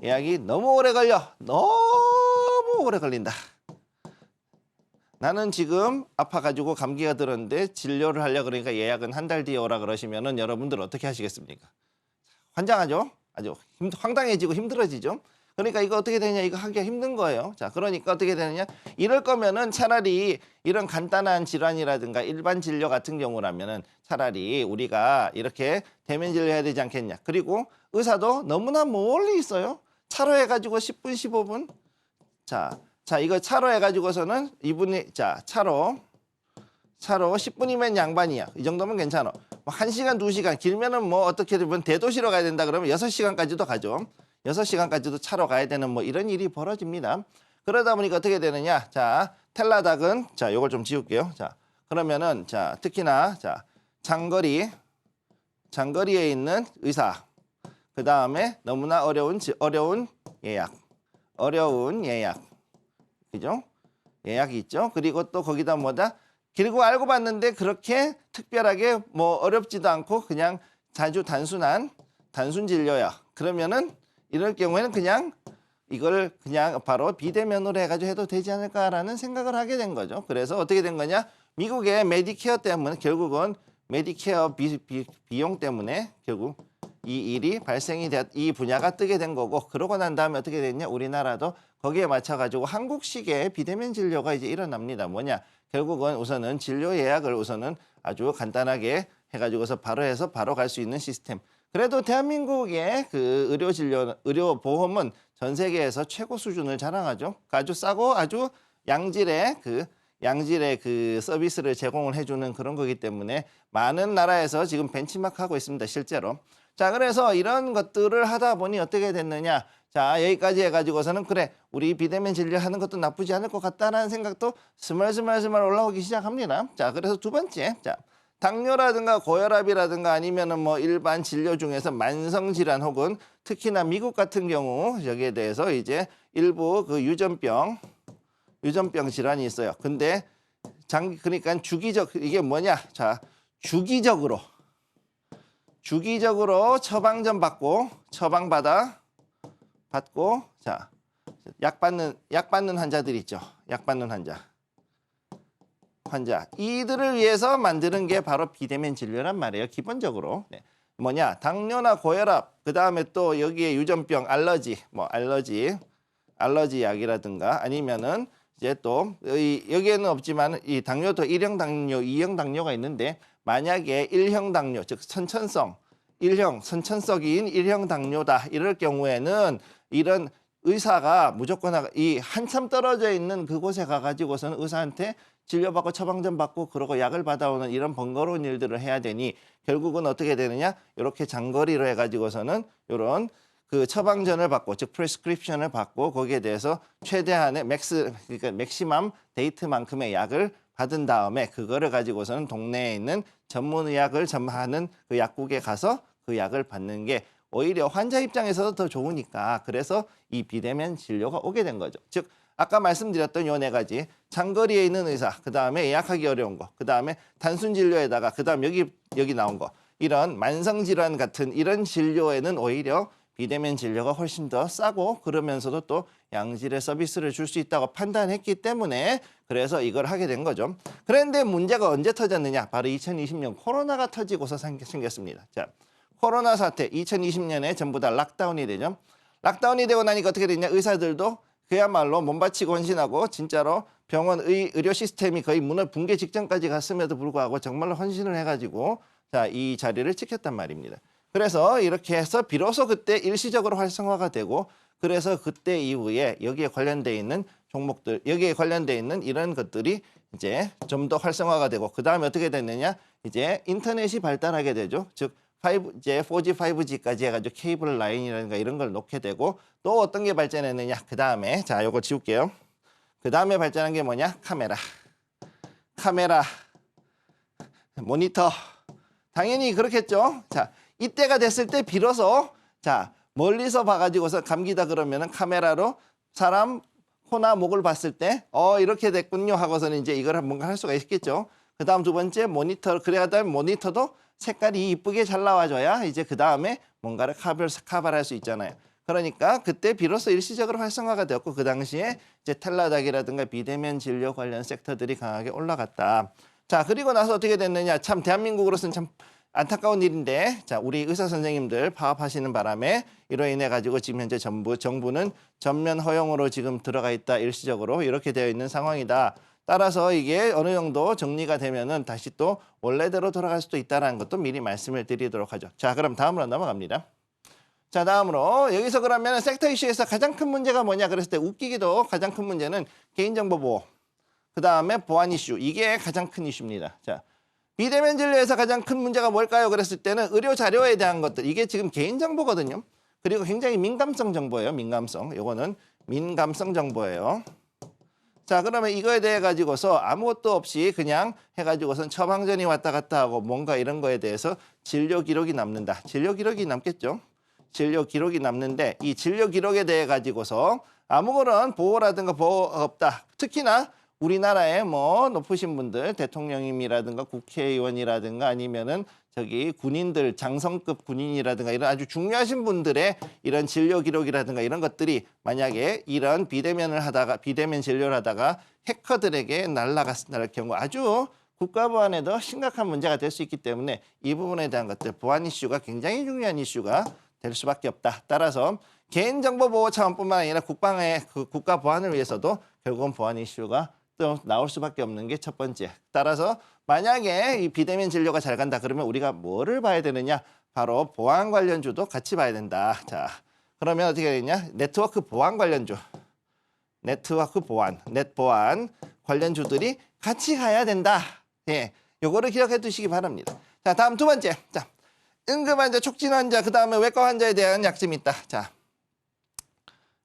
S3: 예약이 너무 오래 걸려. 너무 오래 걸린다. 나는 지금 아파가지고 감기가 들었는데 진료를 하려 그러니까 예약은 한 달 뒤에 오라 그러시면은 여러분들 어떻게 하시겠습니까? 환장하죠? 아주 황당해지고 힘들어지죠? 그러니까 이거 어떻게 되냐? 이거 하기가 힘든 거예요. 자, 그러니까 어떻게 되느냐? 이럴 거면은 차라리 이런 간단한 질환이라든가 일반 진료 같은 경우라면은 차라리 우리가 이렇게 대면 진료해야 되지 않겠냐? 그리고 의사도 너무나 멀리 있어요. 차로 해가지고 10분, 15분. 자, 이거 차로 해가지고서는 이분이 차로 10분이면 양반이야. 이 정도면 괜찮아. 뭐 1시간, 2시간 길면은 뭐 어떻게 되면 대도시로 가야 된다 그러면 6시간까지도 가죠. 6시간까지도 차로 가야 되는 뭐 이런 일이 벌어집니다. 그러다 보니까 어떻게 되느냐? 자, 텔라닥은 자, 요걸 좀 지울게요. 자, 그러면은 자, 특히나 자, 장거리에 있는 의사. 그다음에 너무나 어려운 예약. 그죠? 예약이 있죠. 그리고 또 거기다 뭐다? 그리고 알고 봤는데 그렇게 특별하게 뭐 어렵지도 않고 그냥 아주 단순 진료야. 그러면은 이럴 경우에는 그냥 이걸 그냥 바로 비대면으로 해가지고 해도 되지 않을까라는 생각을 하게 된 거죠. 그래서 어떻게 된 거냐? 미국의 메디케어 때문에 결국은 메디케어 비용 때문에 결국 이 분야가 뜨게 된 거고 그러고 난 다음에 어떻게 됐냐? 우리나라도 거기에 맞춰가지고 한국식의 비대면 진료가 이제 일어납니다. 뭐냐? 결국은 우선은 진료 예약을 우선은 아주 간단하게 해가지고서 바로 해서 바로 갈 수 있는 시스템. 그래도 대한민국의 그 의료 보험은 전 세계에서 최고 수준을 자랑하죠. 아주 싸고 아주 양질의 그 서비스를 제공을 해주는 그런 거기 때문에 많은 나라에서 지금 벤치마크하고 있습니다. 실제로. 자, 그래서 이런 것들을 하다 보니 어떻게 됐느냐. 자, 여기까지 해가지고서는 그래, 우리 비대면 진료하는 것도 나쁘지 않을 것 같다라는 생각도 스멀스멀 올라오기 시작합니다. 자, 그래서 두 번째. 자, 당뇨라든가 고혈압이라든가 아니면은 뭐 일반 진료 중에서 만성 질환 혹은 특히나 미국 같은 경우 여기에 대해서 이제 일부 그 유전병 질환이 있어요. 근데 그러니까 이게 뭐냐? 자, 주기적으로 받고 자, 약 받는 환자들 있죠. 약 받는 환자. 환자 이들을 위해서 만드는 게 바로 비대면 진료란 말이에요. 기본적으로. 네. 뭐냐? 당뇨나 고혈압, 그다음에 또 여기에 유전병, 알러지, 알러지 약이라든가 아니면은 이제 또 여기에는 없지만 이 당뇨도 1형 당뇨, 2형 당뇨가 있는데 만약에 1형 당뇨, 즉 선천성 1형, 선천성인 1형 당뇨다 이럴 경우에는 이런 의사가 무조건 이 한참 떨어져 있는 그곳에 가가지고서는 의사한테 진료받고 처방전 받고 그러고 약을 받아오는 이런 번거로운 일들을 해야 되니 결국은 어떻게 되느냐? 이렇게 장거리로 해가지고서는 이런 그 처방전을 받고 즉 프레스크립션을 받고 거기에 대해서 최대한의 그러니까 맥시멈 데이트만큼의 약을 받은 다음에 그거를 가지고서는 동네에 있는 전문의학을 전하는 그 약국에 가서 그 약을 받는 게 오히려 환자 입장에서도 더 좋으니까 그래서 이 비대면 진료가 오게 된 거죠. 즉 아까 말씀드렸던 요 네 가지 장거리에 있는 의사, 그다음에 예약하기 어려운 거, 그다음에 단순 진료에다가 그다음 여기 나온 거 이런 만성 질환 같은 이런 진료에는 오히려 비대면 진료가 훨씬 더 싸고 그러면서도 또 양질의 서비스를 줄 수 있다고 판단했기 때문에 그래서 이걸 하게 된 거죠. 그런데 문제가 언제 터졌느냐? 바로 2020년 코로나가 터지고서 생겼습니다. 자, 코로나 사태 2020년에 전부 다 락다운이 되죠. 락다운이 되고 나니까 어떻게 됐냐? 의사들도 그야말로 몸바치고 헌신하고 진짜로 병원 의료 시스템이 거의 문을 붕괴 직전까지 갔음에도 불구하고 정말로 헌신을 해가지고 자, 이 자리를 지켰단 말입니다. 그래서 이렇게 해서 비로소 그때 일시적으로 활성화가 되고 그래서 그때 이후에 여기에 관련돼 있는 종목들, 여기에 관련돼 있는 이런 것들이 이제 좀 더 활성화가 되고 그 다음에 어떻게 됐느냐? 이제 인터넷이 발달하게 되죠. 즉 이제 4G, 5G까지 해가지고 케이블 라인이라든가 이런 걸 놓게 되고 또 어떤 게 발전했느냐? 그 다음에 자, 요거 지울게요. 그 다음에 발전한 게 뭐냐? 카메라, 모니터. 당연히 그렇겠죠. 자, 이때가 됐을 때 비로소 자, 멀리서 봐가지고서 감기다 그러면은 카메라로 사람 코나 목을 봤을 때 이렇게 됐군요 하고서는 이제 이걸 뭔가 할 수가 있겠죠. 그 다음 두 번째 모니터, 그래야 되면 모니터도 색깔이 이쁘게 잘 나와줘야 이제 그 다음에 뭔가를 커버할 수 있잖아요. 그러니까 그때 비로소 일시적으로 활성화가 되었고 그 당시에 이제 텔라닥이라든가 비대면 진료 관련 섹터들이 강하게 올라갔다. 자, 그리고 나서 어떻게 됐느냐? 참 대한민국으로서는 참 안타까운 일인데 자, 우리 의사 선생님들 파업하시는 바람에 이로 인해 가지고 지금 현재 정부는 전면 허용으로 지금 들어가 있다. 일시적으로 이렇게 되어 있는 상황이다. 따라서 이게 어느 정도 정리가 되면은 다시 또 원래대로 돌아갈 수도 있다는 것도 미리 말씀을 드리도록 하죠. 자, 그럼 다음으로 넘어갑니다. 자, 다음으로 여기서 그러면 섹터 이슈에서 가장 큰 문제가 뭐냐 그랬을 때 웃기기도 가장 큰 문제는 개인정보 보호, 그 다음에 보안 이슈, 이게 가장 큰 이슈입니다. 자, 비대면 진료에서 가장 큰 문제가 뭘까요? 그랬을 때는 의료 자료에 대한 것들, 이게 지금 개인정보거든요. 그리고 굉장히 민감성 정보예요. 민감성. 요거는 민감성 정보예요. 자, 그러면 이거에 대해 가지고서 아무것도 없이 그냥 해가지고선 처방전이 왔다 갔다 하고 뭔가 이런 거에 대해서 진료 기록이 남는다. 진료 기록이 남겠죠. 진료 기록이 남는데 이 진료 기록에 대해 가지고서 아무런 보호라든가 보호가 없다. 특히나 우리나라의 뭐 높으신 분들, 대통령님이라든가 국회의원이라든가 아니면은 저기 군인들, 장성급 군인이라든가 이런 아주 중요하신 분들의 이런 진료 기록이라든가 이런 것들이 만약에 이런 비대면 진료를 하다가 해커들에게 날아갈 경우 아주 국가보안에도 심각한 문제가 될 수 있기 때문에 이 부분에 대한 것들, 보안 이슈가 굉장히 중요한 이슈가 될 수밖에 없다. 따라서 개인정보보호 차원뿐만 아니라 국방의 국가 보안을 위해서도 결국은 보안 이슈가 또 나올 수밖에 없는 게 첫 번째. 따라서 만약에 이 비대면 진료가 잘 간다 그러면 우리가 뭐를 봐야 되느냐? 바로 보안 관련주도 같이 봐야 된다. 자, 그러면 어떻게 되냐? 네트워크 보안 관련주, 네트워크 보안, 넷 보안 관련주들이 같이 가야 된다. 예, 요거를 기억해 두시기 바랍니다. 자, 다음 두 번째. 자, 응급 환자, 촉진 환자, 그 다음에 외과 환자에 대한 약점이 있다. 자,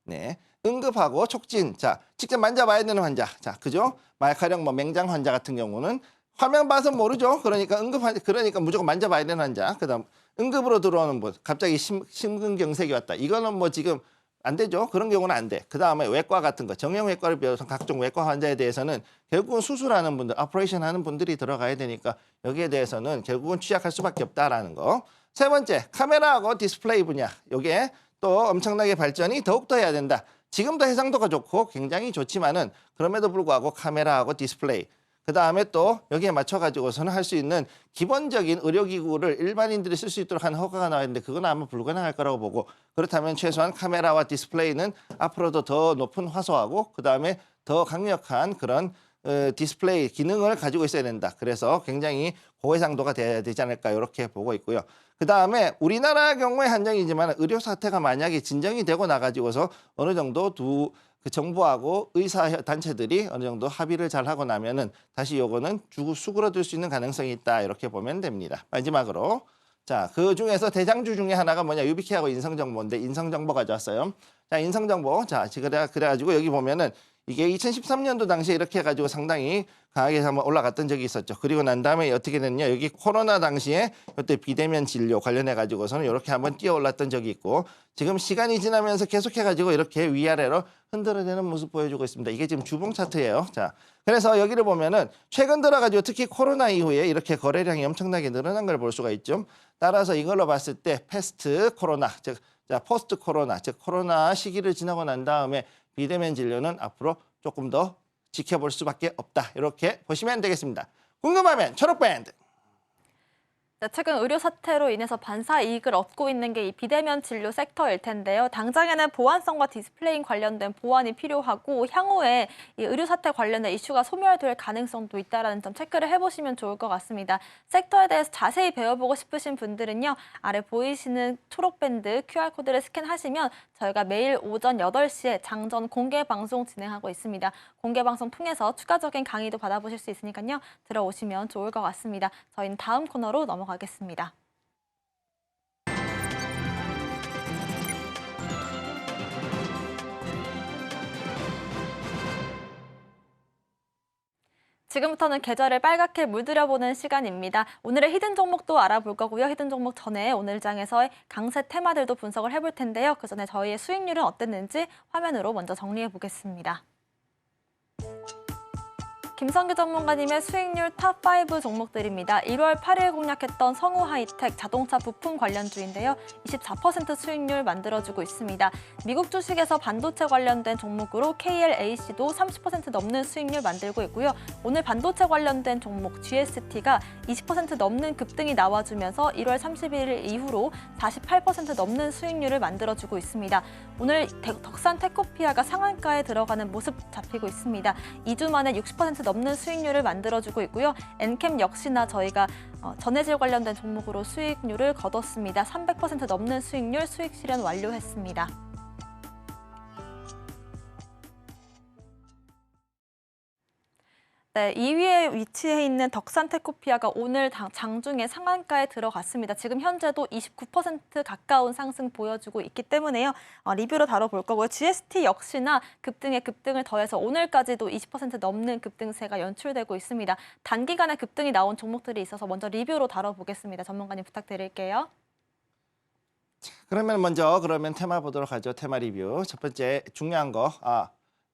S3: 네. 응급하고 촉진, 자, 직접 만져봐야 되는 환자, 자, 그죠? 가령 뭐 맹장 환자 같은 경우는 화면 봐서 모르죠. 그러니까 그러니까 무조건 만져봐야 되는 환자. 그다음 응급으로 들어오는 분, 갑자기 심근경색이 왔다. 이거는 뭐 지금 안 되죠. 그런 경우는 안 돼. 그 다음에 외과 같은 거, 정형외과를 비롯한 각종 외과 환자에 대해서는 결국은 수술하는 분들, 오퍼레이션 하는 분들이 들어가야 되니까 여기에 대해서는 결국은 취약할 수밖에 없다라는 거. 세 번째, 카메라하고 디스플레이 분야. 요게 또 엄청나게 발전이 더욱더 해야 된다. 지금도 해상도가 좋고 굉장히 좋지만은 그럼에도 불구하고 카메라하고 디스플레이, 그다음에 또 여기에 맞춰가지고서는 할 수 있는 기본적인 의료기구를 일반인들이 쓸 수 있도록 하는 허가가 나와 있는데 그건 아마 불가능할 거라고 보고 그렇다면 최소한 카메라와 디스플레이는 앞으로도 더 높은 화소하고 그다음에 더 강력한 그런 디스플레이 기능을 가지고 있어야 된다. 그래서 굉장히 고해상도가 돼야 되지 않을까 이렇게 보고 있고요. 그다음에 우리나라 경우에 한정이지만 의료 사태가 만약에 진정이 되고 나가지고서 어느 정도 그 정부하고 의사 단체들이 어느 정도 합의를 잘 하고 나면은 다시 요거는 수그러들 수 있는 가능성이 있다 이렇게 보면 됩니다. 마지막으로 자, 그 중에서 대장주 중에 하나가 뭐냐 유비키하고 인성정보인데 인성정보 가져왔어요. 자, 인성정보 자, 그래가지고 여기 보면은 이게 2013년도 당시에 이렇게 해가지고 상당히 강하게 한번 올라갔던 적이 있었죠. 그리고 난 다음에 어떻게 됐냐 여기 코로나 당시에 그때 비대면 진료 관련해가지고서는 이렇게 한번 뛰어 올랐던 적이 있고 지금 시간이 지나면서 계속해가지고 이렇게 위아래로 흔들어대는 모습 보여주고 있습니다. 이게 지금 주봉 차트예요. 자, 그래서 여기를 보면은 최근 들어가지고 특히 코로나 이후에 이렇게 거래량이 엄청나게 늘어난 걸 볼 수가 있죠. 따라서 이걸로 봤을 때 패스트 코로나, 즉, 자, 포스트 코로나, 즉 코로나 시기를 지나고 난 다음에 비대면 진료는 앞으로 조금 더 지켜볼 수밖에 없다. 이렇게 보시면 되겠습니다. 궁금하면 초록밴드.
S2: 네, 최근 의료 사태로 인해서 반사 이익을 얻고 있는 게 이 비대면 진료 섹터일 텐데요. 당장에는 보안성과 디스플레이 관련된 보완이 필요하고 향후에 이 의료 사태 관련된 이슈가 소멸될 가능성도 있다는 점 체크를 해보시면 좋을 것 같습니다. 섹터에 대해서 자세히 배워보고 싶으신 분들은요. 아래 보이시는 초록밴드 QR코드를 스캔하시면 저희가 매일 오전 8시에 장전 공개 방송 진행하고 있습니다. 공개 방송 통해서 추가적인 강의도 받아보실 수 있으니까요. 들어오시면 좋을 것 같습니다. 저희는 다음 코너로 넘어가겠습니다. 지금부터는 계절을 빨갛게 물들여보는 시간입니다. 오늘의 히든 종목도 알아볼 거고요. 히든 종목 전에 오늘 장에서의 강세 테마들도 분석을 해볼 텐데요. 그 전에 저희의 수익률은 어땠는지 화면으로 먼저 정리해 보겠습니다. 김성규 전문가님의 수익률 탑5 종목들입니다. 1월 8일 공략했던 성우하이텍 자동차 부품 관련주인데요. 24% 수익률 만들어주고 있습니다. 미국 주식에서 반도체 관련된 종목으로 KLAC도 30% 넘는 수익률 만들고 있고요. 오늘 반도체 관련된 종목 GST가 20% 넘는 급등이 나와주면서 1월 31일 이후로 48% 넘는 수익률을 만들어주고 있습니다. 오늘 덕산 테코피아가 상한가에 들어가는 모습 잡히고 있습니다. 2주 만에 60% 넘는 수익률을 만들어주고 있고요. 엔캠 역시나 저희가 전해질 관련된 종목으로 수익률을 거뒀습니다. 300% 넘는 수익률 수익 실현 완료했습니다. 네, 2위에 위치해 있는 덕산테코피아가 오늘 장중에 상한가에 들어갔습니다. 지금 현재도 29% 가까운 상승 보여주고 있기 때문에요. 리뷰로 다뤄볼 거고요. GST 역시나 급등에 급등을 더해서 오늘까지도 20% 넘는 급등세가 연출되고 있습니다. 단기간에 급등이 나온 종목들이 있어서 먼저 리뷰로 다뤄보겠습니다. 전문가님 부탁드릴게요.
S3: 그러면 테마 보도록 하죠. 테마 리뷰. 첫 번째 중요한 거.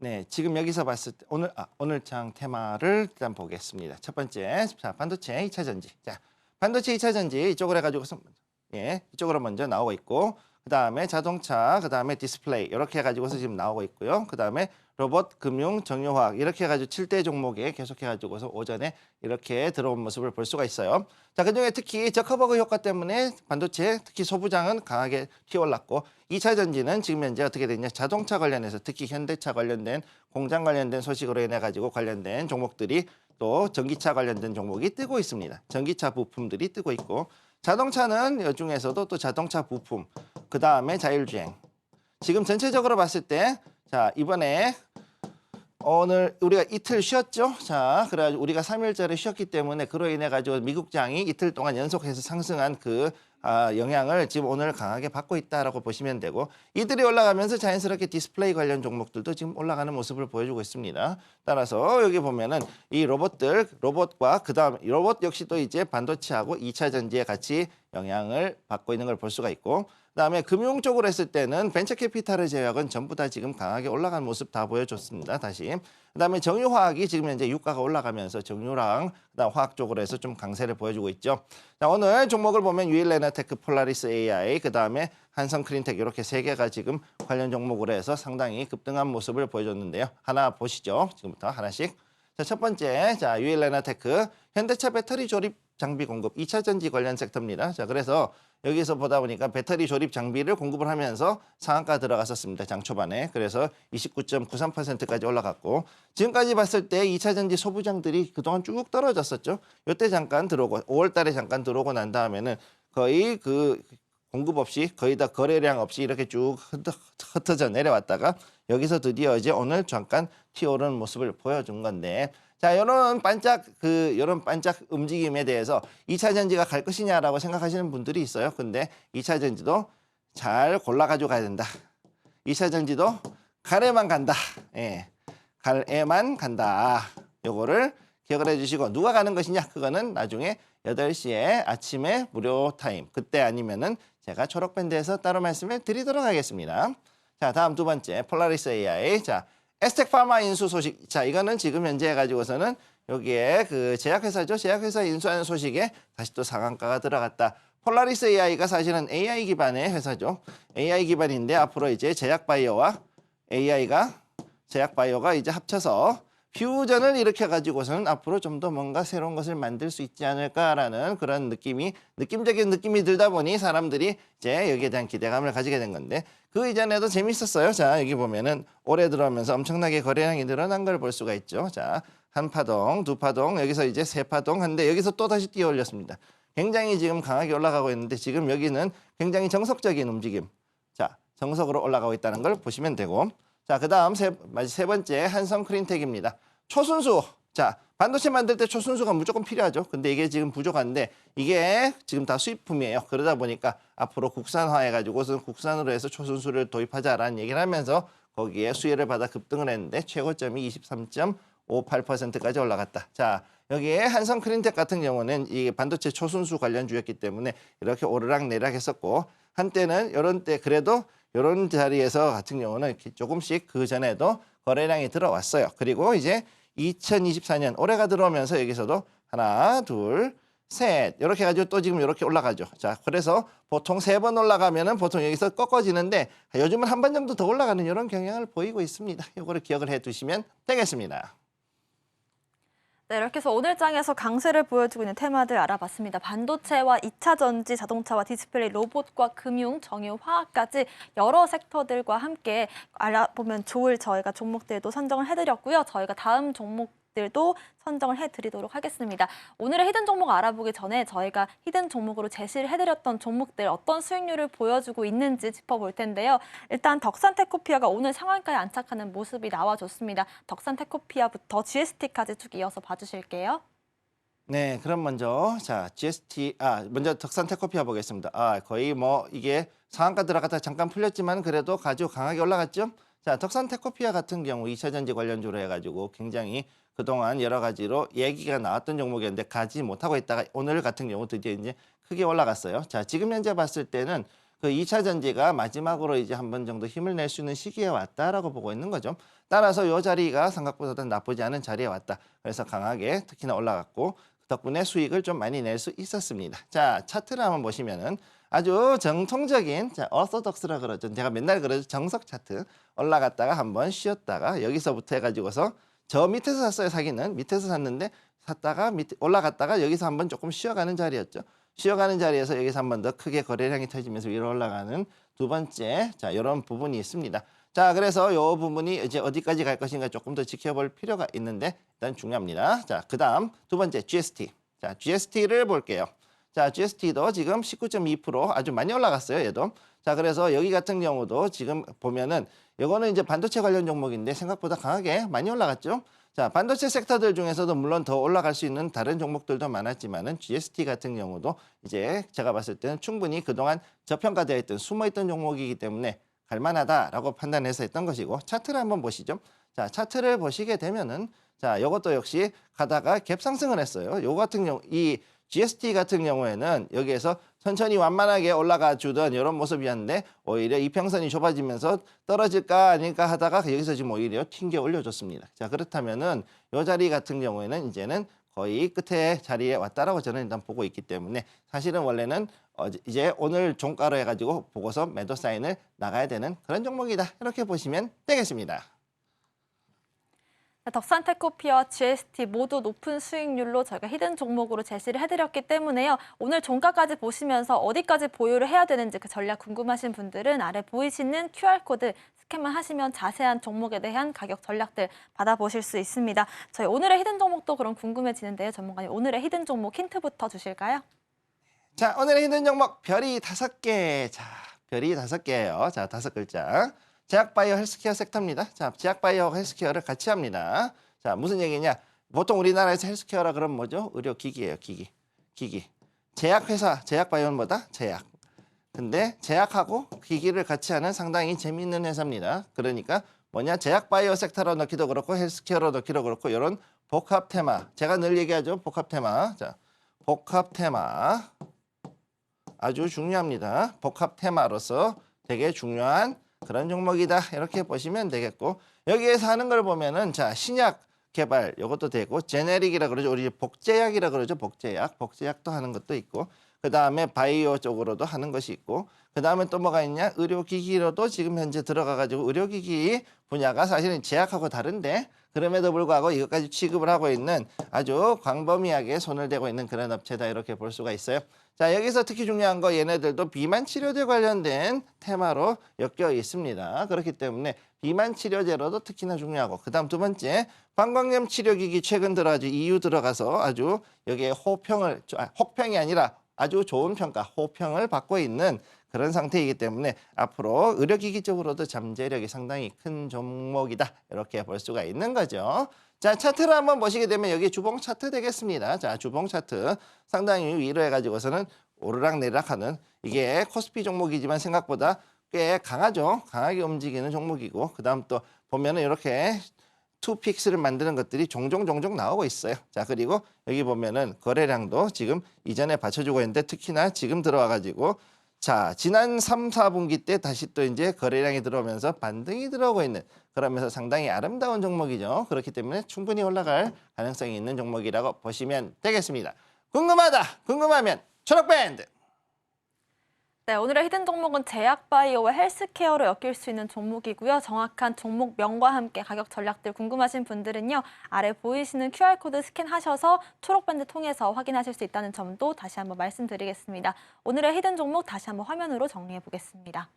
S3: 네, 지금 여기서 봤을 때 오늘 장 테마를 일단 보겠습니다. 첫 번째, 자, 반도체 2차 전지. 자, 반도체 2차 전지 이쪽으로 해가지고서 이쪽으로 먼저 나오고 있고, 그 다음에 자동차, 그 다음에 디스플레이 이렇게 해가지고서 지금 나오고 있고요. 그 다음에 로봇, 금융, 정유화학 이렇게 해가지고 7대 종목에 계속해가지고서 오전에 이렇게 들어온 모습을 볼 수가 있어요. 자, 그중에 특히 저커버그 효과 때문에 반도체, 특히 소부장은 강하게 튀어올랐고 2차 전지는 지금 현재 어떻게 됐냐. 자동차 관련해서 특히 현대차 관련된 공장 관련된 소식으로 인해 가지고 관련된 종목들이 또 전기차 관련된 종목이 뜨고 있습니다. 전기차 부품들이 뜨고 있고 자동차는 이 중에서도 또 자동차 부품, 그 다음에 자율주행. 지금 전체적으로 봤을 때 자, 이번에 오늘 우리가 이틀 쉬었죠. 자, 그래가지고 우리가 3일짜리 쉬었기 때문에 그로 인해 가지고 미국장이 이틀 동안 연속해서 상승한 그 영향을 지금 오늘 강하게 받고 있다라고 보시면 되고 이들이 올라가면서 자연스럽게 디스플레이 관련 종목들도 지금 올라가는 모습을 보여주고 있습니다. 따라서 여기 보면은 이 로봇과 그다음 로봇 역시 또 이제 반도체하고 2차 전지에 같이 영향을 받고 있는 걸 볼 수가 있고 그다음에 금융 쪽으로 했을 때는 벤처 캐피탈을 제외하고는 전부 다 지금 강하게 올라간 모습 다 보여줬습니다. 다시. 그다음에 정유화학이 지금 현재 유가가 올라가면서 정유랑 그다음 화학 쪽으로 해서 좀 강세를 보여주고 있죠. 자, 오늘 종목을 보면 유일레나테크, 폴라리스 AI, 그다음에 한성크린텍 이렇게 세 개가 지금 관련 종목으로 해서 상당히 급등한 모습을 보여줬는데요. 하나 보시죠. 지금부터 하나씩. 자, 첫 번째, 자, 유일레나테크, 현대차 배터리 조립 장비 공급 2차 전지 관련 섹터입니다. 자, 그래서 여기서 보다 보니까 배터리 조립 장비를 공급을 하면서 상한가 들어갔었습니다. 장 초반에. 그래서 29.93%까지 올라갔고, 지금까지 봤을 때 2차 전지 소부장들이 그동안 쭉 떨어졌었죠. 이때 잠깐 들어오고 5월 달에 잠깐 들어오고 난 다음에는 거의 그 공급 없이 거의 다 거래량 없이 이렇게 쭉 흩어져 내려왔다가 여기서 드디어 이제 오늘 잠깐 튀어오르는 모습을 보여준 건데, 자, 요런 반짝 움직임에 대해서 2차 전지가 갈 것이냐라고 생각하시는 분들이 있어요. 근데 2차 전지도 잘 골라가지고 가야 된다. 2차 전지도 갈에만 간다. 예. 갈에만 간다. 요거를 기억을 해주시고, 누가 가는 것이냐? 그거는 나중에 8시에 아침에 무료 타임. 그때 아니면은 제가 초록밴드에서 따로 말씀을 드리도록 하겠습니다. 자, 다음 두 번째, 폴라리스 AI. 자, 에스텍 파마 인수 소식. 자, 이거는 지금 현재 가지고서는 여기에 그 제약회사죠. 제약회사 인수하는 소식에 다시 또 상한가가 들어갔다. 폴라리스 AI가 사실은 AI 기반의 회사죠. AI 기반인데 앞으로 이제 제약바이오가 이제 합쳐서 퓨전을 일으켜 가지고서는 앞으로 좀 더 뭔가 새로운 것을 만들 수 있지 않을까라는 그런 느낌적인 느낌이 들다 보니 사람들이 이제 여기에 대한 기대감을 가지게 된 건데, 그 이전에도 재밌었어요. 자, 여기 보면은 올해 들어오면서 엄청나게 거래량이 늘어난 걸 볼 수가 있죠. 자, 한 파동, 두 파동, 여기서 이제 세 파동 한데 여기서 또 다시 뛰어 올렸습니다. 굉장히 지금 강하게 올라가고 있는데, 지금 여기는 굉장히 정석적인 움직임. 자, 정석으로 올라가고 있다는 걸 보시면 되고, 자, 그 다음 세 번째 한성 크린텍입니다. 초순수. 자, 반도체 만들 때 초순수가 무조건 필요하죠. 근데 이게 지금 부족한데 이게 지금 다 수입품이에요. 그러다 보니까 앞으로 국산화해가지고서 국산으로 해서 초순수를 도입하자라는 얘기를 하면서 거기에 수혜를 받아 급등을 했는데 최고점이 23.58%까지 올라갔다. 자, 여기에 한성 크린텍 같은 경우는 이 반도체 초순수 관련주였기 때문에 이렇게 오르락 내리락 했었고, 한때는 이런 때 그래도 이런 자리에서 같은 경우는 조금씩 그 전에도 거래량이 들어왔어요. 그리고 이제 2024년 올해가 들어오면서 여기서도 하나, 둘, 셋 이렇게 해가지고 또 지금 이렇게 올라가죠. 자, 그래서 보통 3번 올라가면은 보통 여기서 꺾어지는데 요즘은 한 번 정도 더 올라가는 이런 경향을 보이고 있습니다. 이거를 기억을 해두시면 되겠습니다.
S2: 네, 이렇게 해서 오늘 장에서 강세를 보여주고 있는 테마들 알아봤습니다. 반도체와 2차 전지, 자동차와 디스플레이, 로봇과 금융, 정유, 화학까지 여러 섹터들과 함께 알아보면 좋을 저희가 종목들도 선정을 해드렸고요. 저희가 다음 종목들도 선정을 해드리도록 하겠습니다. 오늘의 히든 종목 알아보기 전에 저희가 히든 종목으로 제시를 해드렸던 종목들 어떤 수익률을 보여주고 있는지 짚어볼 텐데요. 일단 덕산테크피아가 오늘 상한가에 안착하는 모습이 나와줬습니다. 덕산테크피아부터 GST까지 쭉 이어서 봐주실게요.
S3: 네, 그럼 먼저 먼저 덕산테크피아 보겠습니다. 거의 뭐 이게 상한가 들어갔다 잠깐 풀렸지만 그래도 가지고 강하게 올라갔죠. 자, 덕산테크피아 같은 경우 2차 전지 관련주로 해가지고 굉장히 그동안 여러 가지로 얘기가 나왔던 종목이었는데 가지 못하고 있다가 오늘 같은 경우 드디어 이제 크게 올라갔어요. 자, 지금 현재 봤을 때는 그 2차 전지가 마지막으로 이제 한 번 정도 힘을 낼 수 있는 시기에 왔다라고 보고 있는 거죠. 따라서 이 자리가 생각보다는 나쁘지 않은 자리에 왔다. 그래서 강하게 특히나 올라갔고 덕분에 수익을 좀 많이 낼 수 있었습니다. 자, 차트를 한번 보시면은 아주 정통적인, 자, 어소덕스라 그러죠. 제가 맨날 그러죠. 정석 차트. 올라갔다가 한번 쉬었다가 여기서부터 해가지고서 저 밑에서 샀어요. 사기는 밑에서 샀는데 샀다가 밑에 올라갔다가 여기서 한번 조금 쉬어가는 자리였죠. 쉬어가는 자리에서 여기서 한번 더 크게 거래량이 터지면서 위로 올라가는 두 번째, 자, 이런 부분이 있습니다. 자, 그래서 이 부분이 이제 어디까지 갈 것인가 조금 더 지켜볼 필요가 있는데 일단 중요합니다. 자, 그 다음 두 번째 GST. 자, GST를 볼게요. 자, GST도 지금 19.2% 아주 많이 올라갔어요, 얘도. 자, 그래서 여기 같은 경우도 지금 보면은 이거는 이제 반도체 관련 종목인데 생각보다 강하게 많이 올라갔죠. 자, 반도체 섹터들 중에서도 물론 더 올라갈 수 있는 다른 종목들도 많았지만은 GST 같은 경우도 이제 제가 봤을 때는 충분히 그동안 저평가되어 있던 숨어있던 종목이기 때문에 갈만하다라고 판단해서 했던 것이고, 차트를 한번 보시죠. 자, 차트를 보시게 되면은 자, 이것도 역시 가다가 갭 상승을 했어요. 요 같은 경우 이 GST 같은 경우에는 여기에서 천천히 완만하게 올라가 주던 이런 모습이었는데 오히려 이평선이 좁아지면서 떨어질까 아닐까 하다가 여기서 지금 오히려 튕겨 올려줬습니다. 자, 그렇다면은 이 자리 같은 경우에는 이제는 거의 끝에 자리에 왔다라고 저는 일단 보고 있기 때문에 사실은 원래는 이제 오늘 종가로 해가지고 보고서 매도 사인을 나가야 되는 그런 종목이다. 이렇게 보시면 되겠습니다.
S2: 덕산테크피와 GST 모두 높은 수익률로 저희가 히든 종목으로 제시를 해드렸기 때문에요. 오늘 종가까지 보시면서 어디까지 보유를 해야 되는지 그 전략 궁금하신 분들은 아래 보이시는 QR코드 스캔만 하시면 자세한 종목에 대한 가격 전략들 받아보실 수 있습니다. 저희 오늘의 히든 종목도 그럼 궁금해지는데요. 전문가님, 오늘의 히든 종목 힌트부터 주실까요?
S3: 자, 오늘의 히든 종목 별이 5개. 자, 별이 5개예요. 자, 5글자. 제약바이오 헬스케어 섹터입니다. 자, 제약바이오 헬스케어를 같이 합니다. 자, 무슨 얘기냐? 보통 우리나라에서 헬스케어라 그러면 뭐죠? 의료기기예요, 기기. 제약회사, 제약바이오는 뭐다? 제약. 근데 제약하고 기기를 같이 하는 상당히 재미있는 회사입니다. 그러니까 뭐냐? 제약바이오 섹터로 넣기도 그렇고 헬스케어로 넣기도 그렇고 이런 복합 테마. 제가 늘 얘기하죠. 복합 테마. 자, 복합 테마. 아주 중요합니다. 복합 테마로서 되게 중요한 그런 종목이다. 이렇게 보시면 되겠고 여기에서 하는 걸 보면은 자 신약 개발 이것도 되고 제네릭이라 그러죠. 우리 복제약이라 그러죠. 복제약도 하는 것도 있고 그 다음에 바이오 쪽으로도 하는 것이 있고 그 다음에 또 뭐가 있냐? 의료기기로도 지금 현재 들어가가지고 의료기기 분야가 사실은 제약하고 다른데 그럼에도 불구하고 이것까지 취급을 하고 있는 아주 광범위하게 손을 대고 있는 그런 업체다 이렇게 볼 수가 있어요. 자, 여기서 특히 중요한 거 얘네들도 비만 치료제 관련된 테마로 엮여 있습니다. 그렇기 때문에 비만 치료제로도 특히나 중요하고 그다음 두 번째 방광염 치료기기 최근 들어 아주 EU 들어가서 아주 여기에 혹평이 아니라 아주 좋은 평가, 호평을 받고 있는 그런 상태이기 때문에 앞으로 의료기기 쪽으로도 잠재력이 상당히 큰 종목이다. 이렇게 볼 수가 있는 거죠. 자, 차트를 한번 보시게 되면 여기 주봉 차트 되겠습니다. 자, 주봉 차트 상당히 위로 해가지고서는 오르락내리락하는 이게 코스피 종목이지만 생각보다 꽤 강하죠. 강하게 움직이는 종목이고 그 다음 또 보면은 이렇게 투픽스를 만드는 것들이 종종 나오고 있어요. 자, 그리고 여기 보면은 거래량도 지금 이전에 받쳐주고 있는데 특히나 지금 들어와가지고 자, 지난 3, 4분기 때 다시 또 이제 거래량이 들어오면서 반등이 들어오고 있는 그러면서 상당히 아름다운 종목이죠. 그렇기 때문에 충분히 올라갈 가능성이 있는 종목이라고 보시면 되겠습니다. 궁금하면 초록밴드.
S2: 네, 오늘의 히든 종목은 제약바이오와 헬스케어로 엮일 수 있는 종목이고요. 정확한 종목명과 함께 가격 전략들 궁금하신 분들은요. 아래 보이시는 QR코드 스캔하셔서 초록밴드 통해서 확인하실 수 있다는 점도 다시 한번 말씀드리겠습니다. 오늘의 히든 종목 다시 한번 화면으로 정리해 보겠습니다.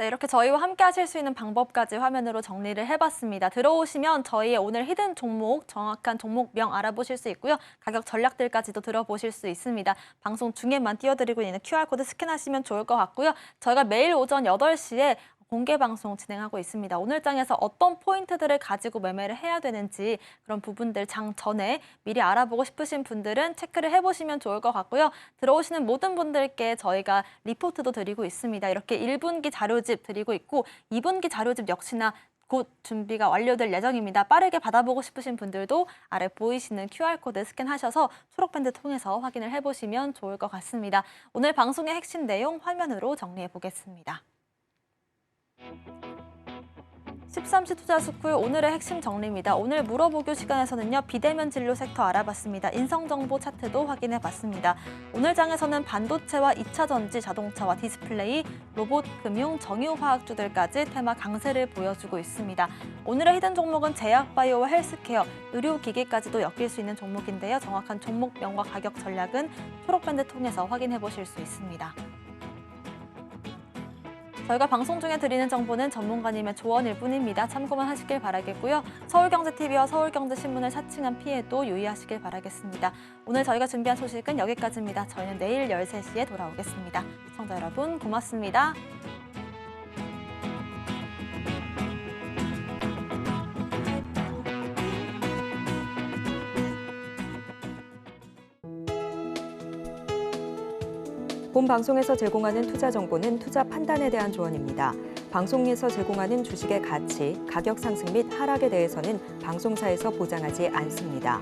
S2: 네, 이렇게 저희와 함께 하실 수 있는 방법까지 화면으로 정리를 해봤습니다. 들어오시면 저희의 오늘 히든 종목, 정확한 종목명 알아보실 수 있고요. 가격 전략들까지도 들어보실 수 있습니다. 방송 중에만 띄워드리고 있는 QR코드 스캔하시면 좋을 것 같고요. 저희가 매일 오전 8시에 공개 방송 진행하고 있습니다. 오늘 장에서 어떤 포인트들을 가지고 매매를 해야 되는지 그런 부분들 장 전에 미리 알아보고 싶으신 분들은 체크를 해보시면 좋을 것 같고요. 들어오시는 모든 분들께 저희가 리포트도 드리고 있습니다. 이렇게 1분기 자료집 드리고 있고 2분기 자료집 역시나 곧 준비가 완료될 예정입니다. 빠르게 받아보고 싶으신 분들도 아래 보이시는 QR코드 스캔하셔서 초록밴드 통해서 확인을 해보시면 좋을 것 같습니다. 오늘 방송의 핵심 내용 화면으로 정리해 보겠습니다. 13시 투자 스쿨 오늘의 핵심 정리입니다. 오늘 물어보교 시간에서는요. 비대면 진로 섹터 알아봤습니다. 인성정보 차트도 확인해봤습니다. 오늘 장에서는 반도체와 2차 전지, 자동차와 디스플레이, 로봇, 금융, 정유화학주들까지 테마 강세를 보여주고 있습니다. 오늘의 히든 종목은 제약바이오와 헬스케어, 의료기기까지도 엮일 수 있는 종목인데요. 정확한 종목명과 가격 전략은 초록밴드 통해서 확인해보실 수 있습니다. 저희가 방송 중에 드리는 정보는 전문가님의 조언일 뿐입니다. 참고만 하시길 바라겠고요. 서울경제TV와 서울경제신문을 사칭한 피해도 유의하시길 바라겠습니다. 오늘 저희가 준비한 소식은 여기까지입니다. 저희는 내일 13시에 돌아오겠습니다. 시청자 여러분 고맙습니다.
S1: 본 방송에서 제공하는 투자 정보는 투자 판단에 대한 조언입니다. 방송에서 제공하는 주식의 가치, 가격 상승 및 하락에 대해서는 방송사에서 보장하지 않습니다.